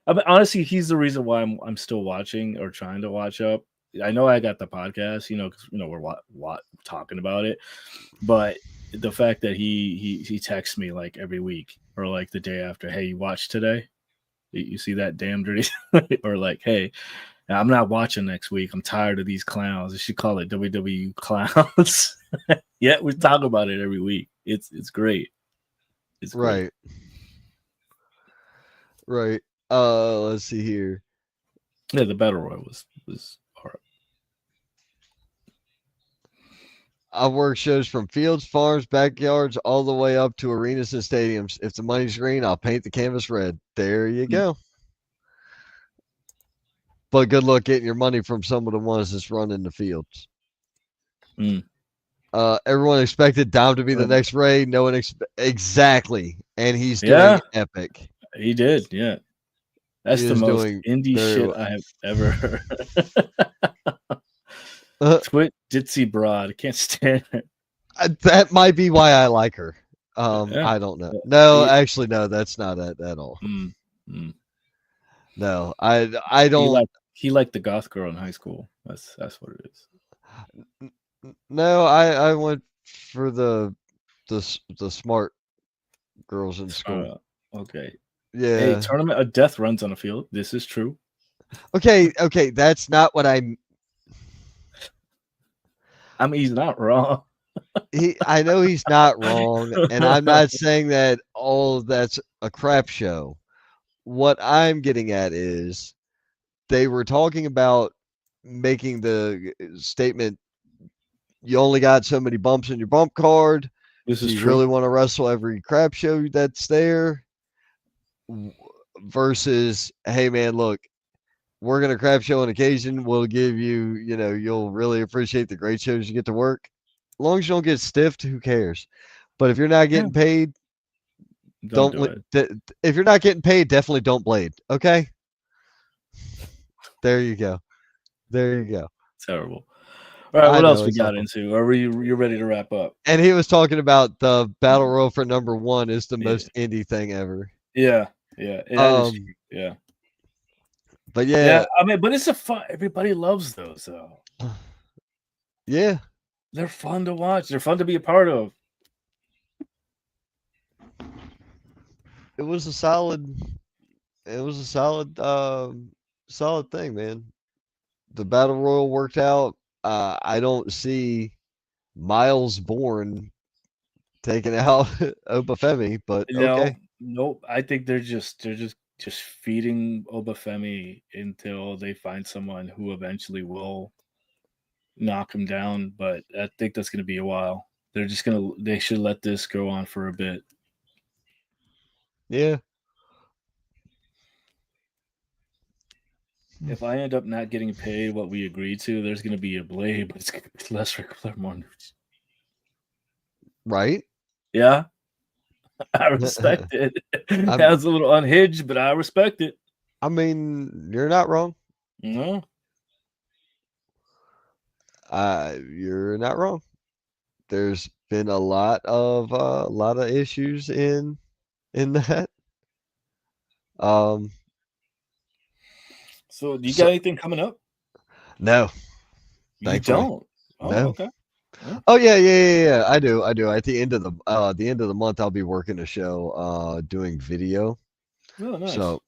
I mean, honestly, he's the reason why I'm still watching or trying to watch up. I know I got the podcast, because we're talking about it, but the fact that he texts me like every week or like the day after, hey, you watched today? You see that damn dirty? Or like, hey, I'm not watching next week. I'm tired of these clowns. I should call it WWE clowns. Yeah, we talk about it every week. It's great. It's great. Right. Let's see here. Yeah, the battle royal was hard. I work shows from fields, farms, backyards, all the way up to arenas and stadiums. If the money's green, I'll paint the canvas red. There you go. But good luck getting your money from some of the ones that's running the fields. Everyone expected Dom to be the next Ray. No one exactly, and he's doing epic. He did, yeah. That's the most indie shit I have ever heard. Twit ditzy broad. Can't stand it. That might be why I like her. Yeah. I don't know. No, He, actually, no, that's not it at all. mm, mm. No, I He don't. liked the goth girl in high school. That's what it is. No, I went for the smart girls in school. Okay. Yeah. Hey, tournament of death runs on the field. This is true. Okay. That's not what I. I mean, he's not wrong. I know he's not wrong, and I'm not saying that all that's a crap show. What I'm getting at is they were talking about making the statement you only got so many bumps in your bump card. This Do is you true. really want to wrestle every crap show that's there? Versus, hey man, look, we're gonna crap show on occasion. We'll give you, you'll really appreciate the great shows you get to work. As long as you don't get stiffed, who cares? But if you're not getting paid, Don't do it. If you're not getting paid, definitely don't blade. Okay. There you go. There you go. Terrible. All right, what else we got into? Are you ready to wrap up? And he was talking about the battle royal for number 1 is the most indie thing ever. Yeah. Yeah. Yeah. But yeah, I mean, but it's a fun. Everybody loves those, though. Yeah, they're fun to watch. They're fun to be a part of. It was a solid. Solid thing, man. The battle royal worked out. I don't see Miles Bourne taking out Obafemi, but okay. Nope. I think they're just feeding Obafemi until they find someone who eventually will knock him down. But I think that's going to be a while. They should let this go on for a bit. Yeah. If I end up not getting paid what we agreed to, there's going to be a blade, but it's going to be less regular, more news. Right? Yeah. I respect it. That was a little unhinged, but I respect it. I mean, you're not wrong. No. You're not wrong. There's been a lot of issues in that. So, do you got anything coming up? No. You don't? Oh, no. Okay. Oh yeah. I do. At the end of the month, I'll be working a show, doing video. Oh, nice. So,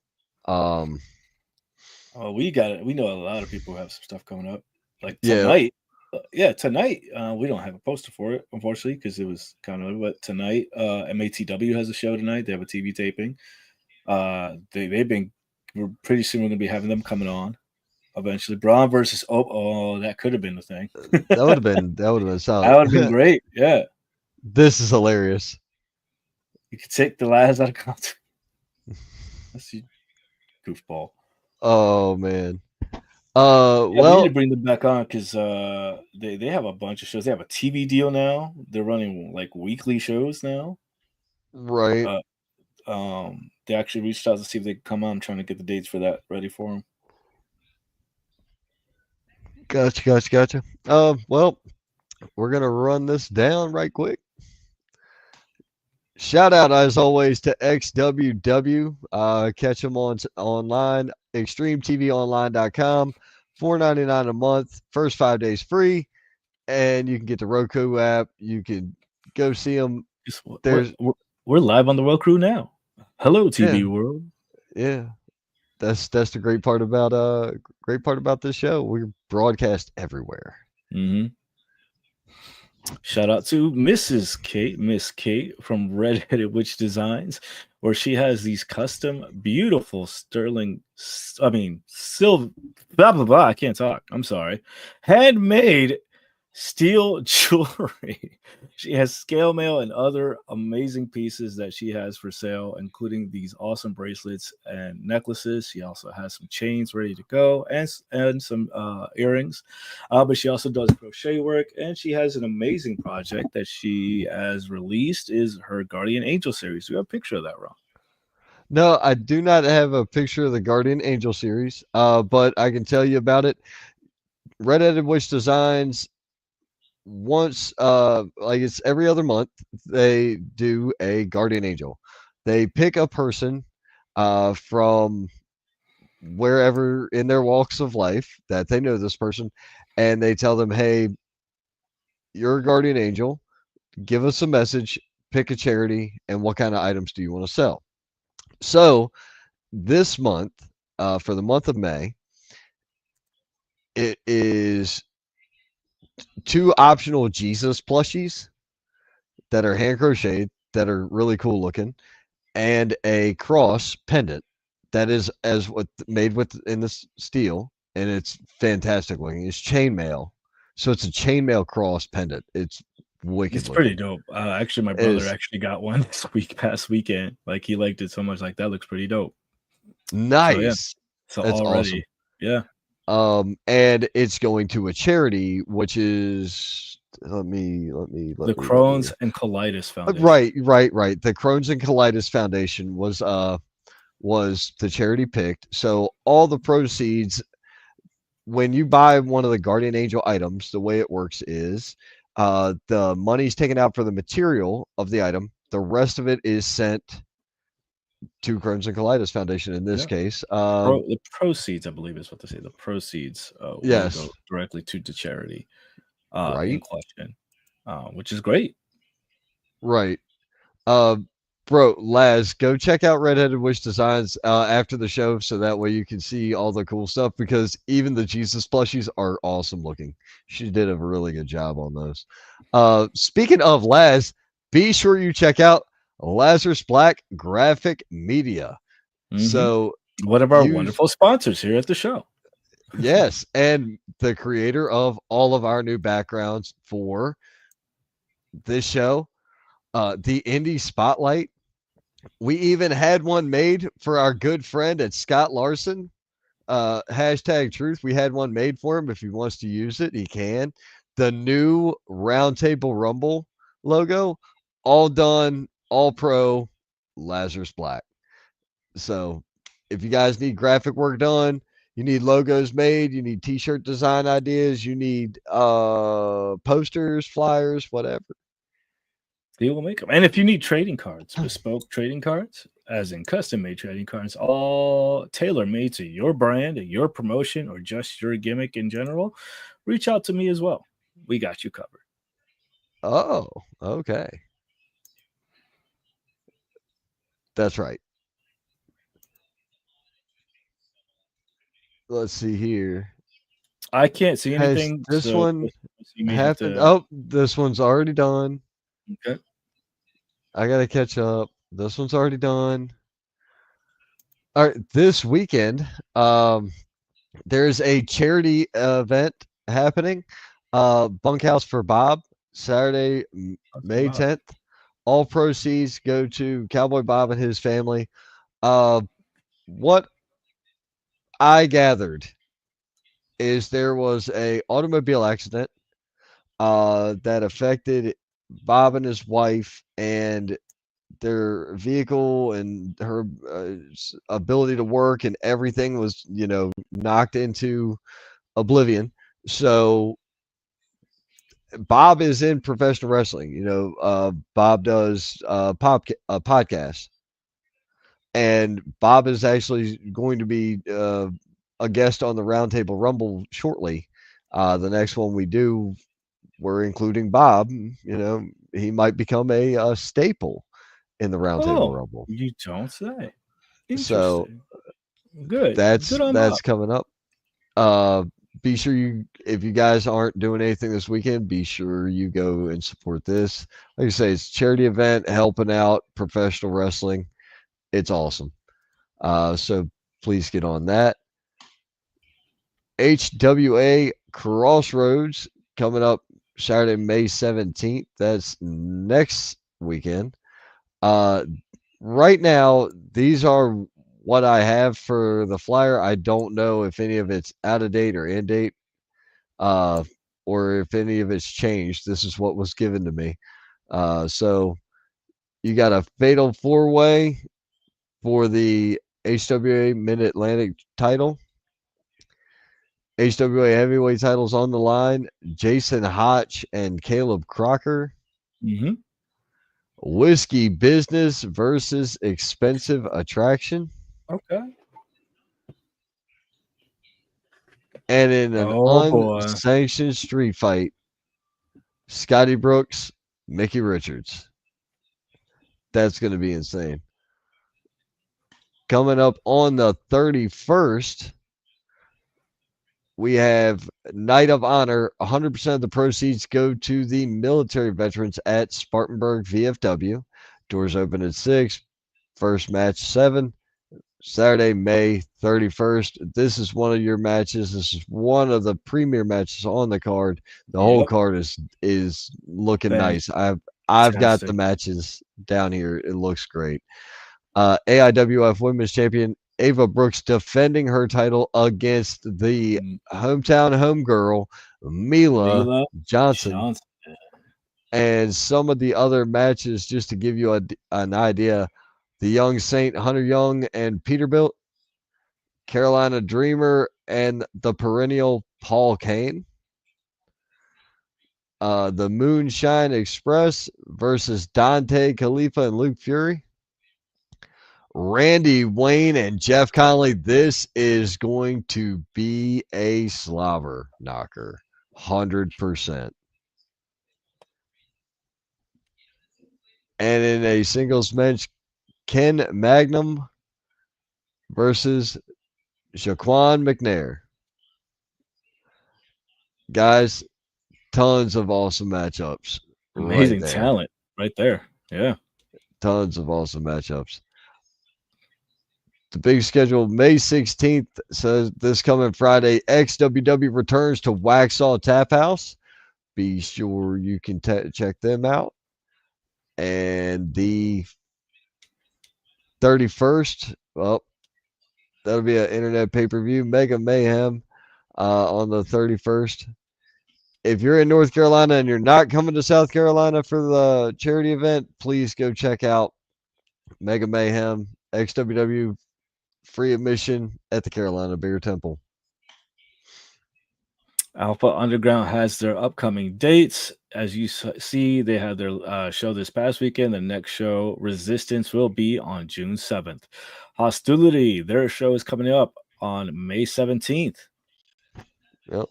we got it. We know a lot of people who have some stuff coming up. Like tonight. Yeah, tonight. We don't have a poster for it, unfortunately, because it was kind of. But tonight, MATW has a show tonight. They have a TV taping. We're pretty soon we're gonna be having them coming on. Eventually, Braun versus that could have been the thing. that would have been solid. That would have been great. Yeah. This is hilarious. You could take the last out of context. That's you, goofball. Oh man. We need to bring them back on because they have a bunch of shows. They have a TV deal now. They're running like weekly shows now. Right. They actually reached out to see if they could come on. I'm trying to get the dates for that ready for them. Gotcha. Well, we're gonna run this down right quick. Shout out as always to XWW. Catch them online, extremetvonline.com. $4.99 a month, first 5 days free, and you can get the Roku app. You can go see them. We're live on the World Crew now. Hello, TV World. Yeah, that's the great part about this show. We broadcast everywhere. Mm-hmm. Shout out to Miss Kate from Red-Headed Witch Designs, where she has these custom, beautiful silver, blah, blah, blah. I can't talk. I'm sorry. Handmade steel jewelry. She has scale mail and other amazing pieces that she has for sale, including these awesome bracelets and necklaces. She also has some chains ready to go and some earrings. But she also does crochet work, and she has an amazing project that she has released is her Guardian Angel series. Do you have a picture of that, Ron? No, I do not have a picture of the Guardian Angel series, but I can tell you about it. Red-Headed Witch Designs, once like it's every other month, they do a guardian angel. They pick a person from wherever in their walks of life that they know this person, and they tell them, hey, you're a guardian angel, give us a message, pick a charity, and what kind of items do you want to sell. So this month, for the month of May, it is 2 optional Jesus plushies that are hand crocheted that are really cool looking, and a cross pendant that is as what made with in this steel, and it's fantastic looking. It's chainmail, so it's a chainmail cross pendant. It's wicked It's pretty looking. dope. Actually, my It brother is actually got one this past weekend. Like he liked it so much. Like that looks pretty dope. So yeah. nice. So That's awesome. already, yeah. And it's going to a charity, which is The let me. Crohn's and Colitis Foundation. Right. The Crohn's and Colitis Foundation was the charity picked. So all the proceeds, when you buy one of the Guardian Angel items, the way it works is the money's taken out for the material of the item. The rest of it is sent to Crohn's and Colitis Foundation in this Yeah. case. The proceeds, I believe, is what they say. The proceeds will Yes, go directly to the charity in right, question, which is great. right. Uh, bro, Laz, go check out Redheaded Witch Designs after the show, so that way you can see all the cool stuff. Because even the Jesus plushies are awesome looking. She did a really good job on those. Speaking of Laz, be sure you check out Lazarus Black Graphic Media. Mm-hmm. So One of our use wonderful sponsors here at the show. yes, and the creator of all of our new backgrounds for this show, the Indie Spotlight. We even had one made for our good friend at Scott Larson. Hashtag truth. We had one made for him. If he wants to use it, he can. The new Roundtable Rumble logo, all done, all pro, Lazarus Black. So if you guys need graphic work done, you need logos made, you need t-shirt design ideas, you need posters, flyers, whatever. He will make them. And if you need trading cards, bespoke trading cards, as in custom made trading cards, all tailor made to your brand and your promotion or just your gimmick in general, reach out to me as well. We got you covered. Oh, okay. That's right. Let's see here. I can't see Has anything. this So one you may have happened? to. Oh, this one's already done. Okay. I gotta catch up. This one's already done. All right, this weekend, there's a charity event happening. Bunkhouse for Bob, Saturday, May 10th. All proceeds go to Cowboy Bob and his family. What I gathered is there was a automobile accident that affected Bob and his wife, and their vehicle and her ability to work and everything was, knocked into oblivion. So Bob is in professional wrestling. Bob does a podcast, and Bob is actually going to be a guest on the Roundtable Rumble shortly. The next one we do, we're including Bob. He might become a staple in the Roundtable Rumble. You don't say. So Interesting. Good. that's Good on Bob. coming up. Be sure if you guys aren't doing anything this weekend, be sure you go and support this. Like I say, it's a charity event helping out professional wrestling. It's awesome. So please get on that. HWA Crossroads coming up Saturday, May 17th. That's next weekend. Right now, these are what I have for the flyer. I don't know if any of it's out of date or in date, or if any of it's changed. This is what was given to me. So you got a fatal 4-way for the HWA Mid Atlantic title. HWA heavyweight titles on the line. Jason Hotch and Caleb Crocker. Mm-hmm. Whiskey Business versus Expensive Attraction. Okay. And in an Oh boy. unsanctioned street fight, Scotty Brooks, Mickey Richards. That's going to be insane. Coming up on the 31st, we have Night of Honor. 100% of the proceeds go to the military veterans at Spartanburg VFW. Doors open at 6. First match 7. Saturday, May 31st. This is one of your matches. This is one of the premier matches on the card. The whole card is looking nice. I've got the matches down here. It looks great. AIWF Women's Champion Ava Brooks defending her title against the hometown homegirl Mila Johnson. And some of the other matches, just to give you an idea, the Young Saint, Hunter Young and Peterbilt, Carolina Dreamer and the perennial Paul Kane. The Moonshine Express versus Dante Khalifa and Luke Fury. Randy Wayne and Jeff Conley. This is going to be a slobber knocker. 100%. And in a singles match, Ken Magnum versus Shaquan McNair. Guys, tons of awesome matchups. Amazing talent right there. Yeah. Tons of awesome matchups. The big schedule, May 16th, says this coming Friday, XWW returns to Waxhaw Tap House. Be sure you can check them out. And the 31st, well, that'll be an internet pay-per-view, Mega Mayhem on the 31st. If you're in North Carolina and you're not coming to South Carolina for the charity event, please go check out Mega Mayhem, XWW, free admission at the Carolina Beer Temple. Alpha Underground has their upcoming dates. As you see, they had their show this past weekend. The next show, Resistance, will be on June 7th. Hostility, their show is coming up on May 17th. Yep.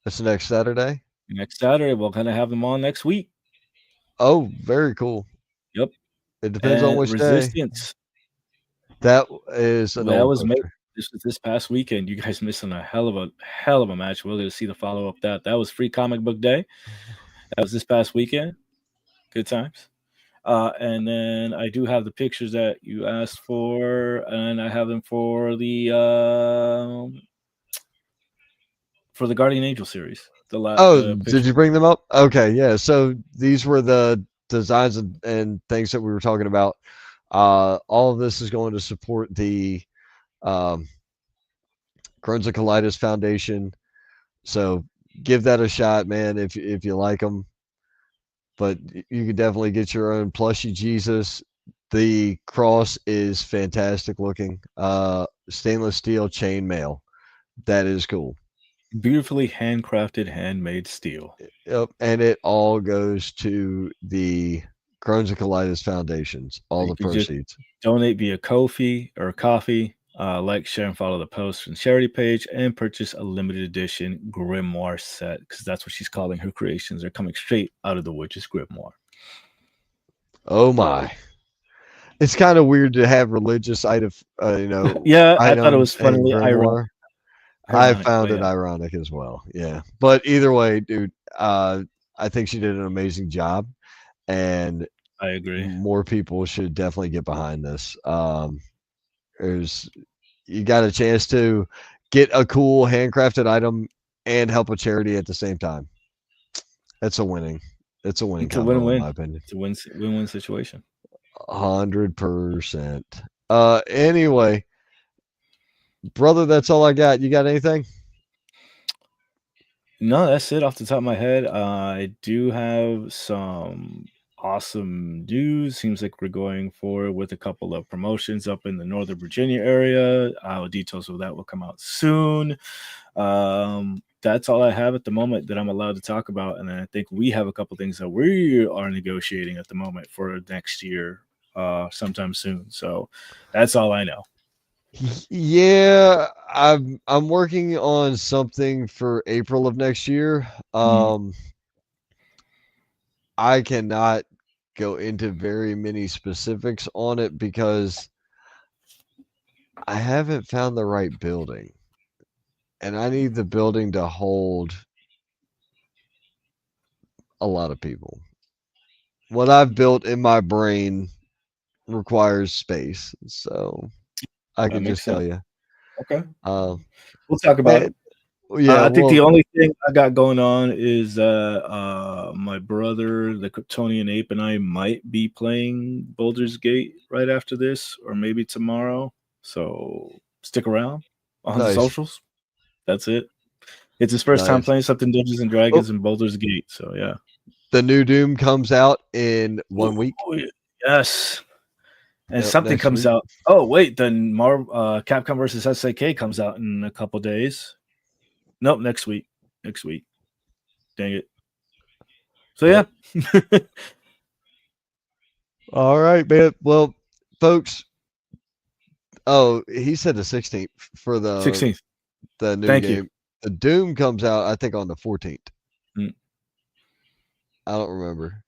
That's next Saturday? Next Saturday. We're going to have them on next week. Oh, very cool. Yep. It depends on which Resistance. Day. That is an that was made. This past weekend. You guys missing a hell of a match. We're going to see the follow up. That was Free Comic Book Day. That was this past weekend. Good times. And then I do have the pictures that you asked for, and I have them for the Guardian Angel series. Did you bring them up? Okay, yeah. So these were the designs and things that we were talking about. All of this is going to support the Crohn's and Colitis Foundation. So give that a shot, man, if you like them. But you can definitely get your own plushie Jesus. The cross is fantastic looking. Stainless steel chainmail. That is cool. Beautifully handcrafted, handmade steel. Yep, and it all goes to the Crohn's and Colitis Foundations. All the proceeds. Donate via Ko-fi or Coffee. Like, share, and follow the post and charity page, and purchase a limited edition grimoire set, because that's what she's calling her creations. They're coming straight out of the witch's grimoire. Oh my! It's kind of weird to have religious items, Yeah, I thought it was funny. Ironic. I found it ironic as well. Yeah, but either way, dude, I think she did an amazing job, and I agree. More people should definitely get behind this. You got a chance to get a cool handcrafted item and help a charity at the same time. It's a winning. It's a winning. It's a win-win. In my opinion, it's a win-win situation. 100%. Anyway, brother, that's all I got. You got anything? No, that's it off the top of my head. I do have some awesome news. Seems like we're going forward with a couple of promotions up in the Northern Virginia area. Details of that will come out soon. That's all I have at the moment that I'm allowed to talk about. And then I think we have a couple things that we are negotiating at the moment for next year, sometime soon. So that's all I know. Yeah, I'm working on something for April of next year. I cannot go into very many specifics on it because I haven't found the right building. And I need the building to hold a lot of people. What I've built in my brain requires space. So I can just tell you. Okay. We'll talk about it. Yeah, I think the only thing I got going on is my brother, the Kryptonian Ape, and I might be playing Baldur's Gate right after this, or maybe tomorrow. So stick around on the socials. That's it. It's his first time playing something Dungeons and Dragons and Baldur's Gate. So yeah. The new Doom comes out in 1 week. Yes. And something comes out. Oh, wait. Then Capcom versus SNK comes out in a couple days. Nope, next week. Dang it. So, yeah. All right, man. Well, folks. Oh, he said the 16th for the 16th. The new game. The Doom comes out, I think, on the 14th. I don't remember.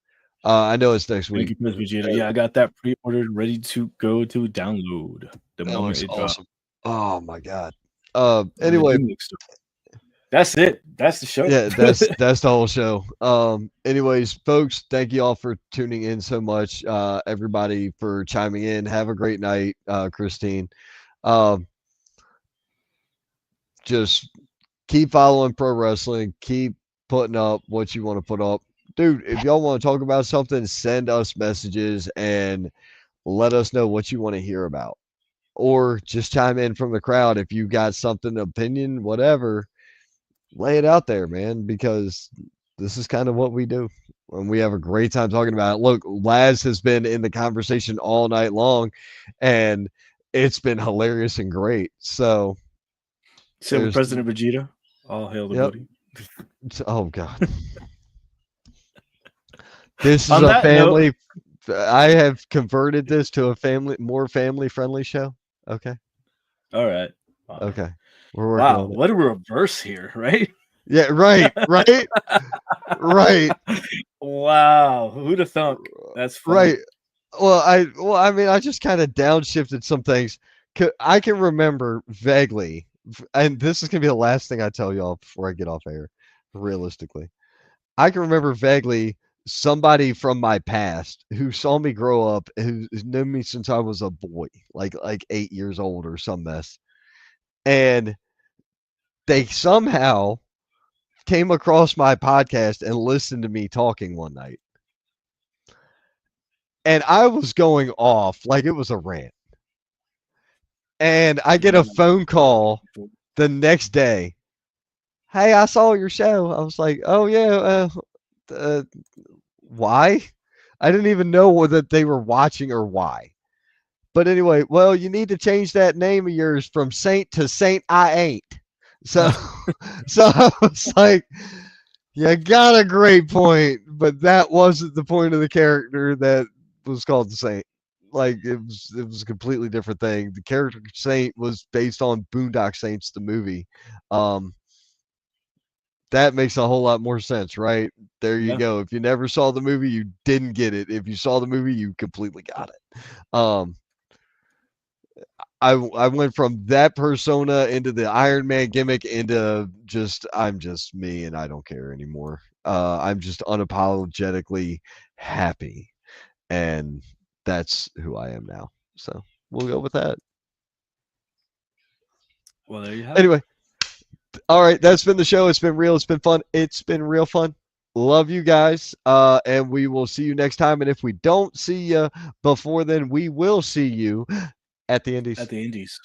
I know it's next week. Thank you, Vegeta. Yeah, I got that pre-ordered, ready to go to download. That looks awesome. Oh my god. Anyway, that's it. That's the show. Yeah, that's the whole show. Anyways, folks, thank you all for tuning in so much. Everybody for chiming in. Have a great night, Christine. Just keep following pro wrestling. Keep putting up what you want to put up. Dude, if y'all want to talk about something, send us messages and let us know what you want to hear about. Or just chime in from the crowd if you got something, opinion, whatever. Lay it out there, man, because this is kind of what we do. And we have a great time talking about it. Look, Laz has been in the conversation all night long, and it's been hilarious and great. So, President Vegeta, all hail the Woody. Oh, God. This is a family. I have converted this to a more family-friendly show. Okay. All right. Wow. Okay. We're working on it. What a reverse here, right? Yeah, right. Right. Wow. Who'd have thunk? That's funny. Right. Well, I mean, I just kind of downshifted some things. I can remember vaguely, and this is gonna be the last thing I tell y'all before I get off air. Realistically, I can remember vaguely somebody from my past who saw me grow up, who knew me since I was a boy, like 8 years old or some mess, and they somehow came across my podcast and listened to me talking one night. And I was going off like it was a rant. And I get a phone call the next day. Hey, I saw your show. I was like, oh, yeah. Why? I didn't even know that they were watching or why. But anyway, well, you need to change that name of yours from Saint to Saint I Ain't. So I was like, you got a great point, but that wasn't the point of the character that was called the Saint. Like it was a completely different thing. The character Saint was based on Boondock Saints, the movie. That makes a whole lot more sense, right? There you go. If you never saw the movie, you didn't get it. If you saw the movie, you completely got it. I went from that persona into the Iron Man gimmick into I'm just me and I don't care anymore. I'm just unapologetically happy, and that's who I am now. So we'll go with that. Well, there you have anyway, all right, that's been the show. It's been real. It's been fun. It's been real fun. Love you guys, and we will see you next time. And if we don't see you before then, we will see you at the Indies. At the Indies.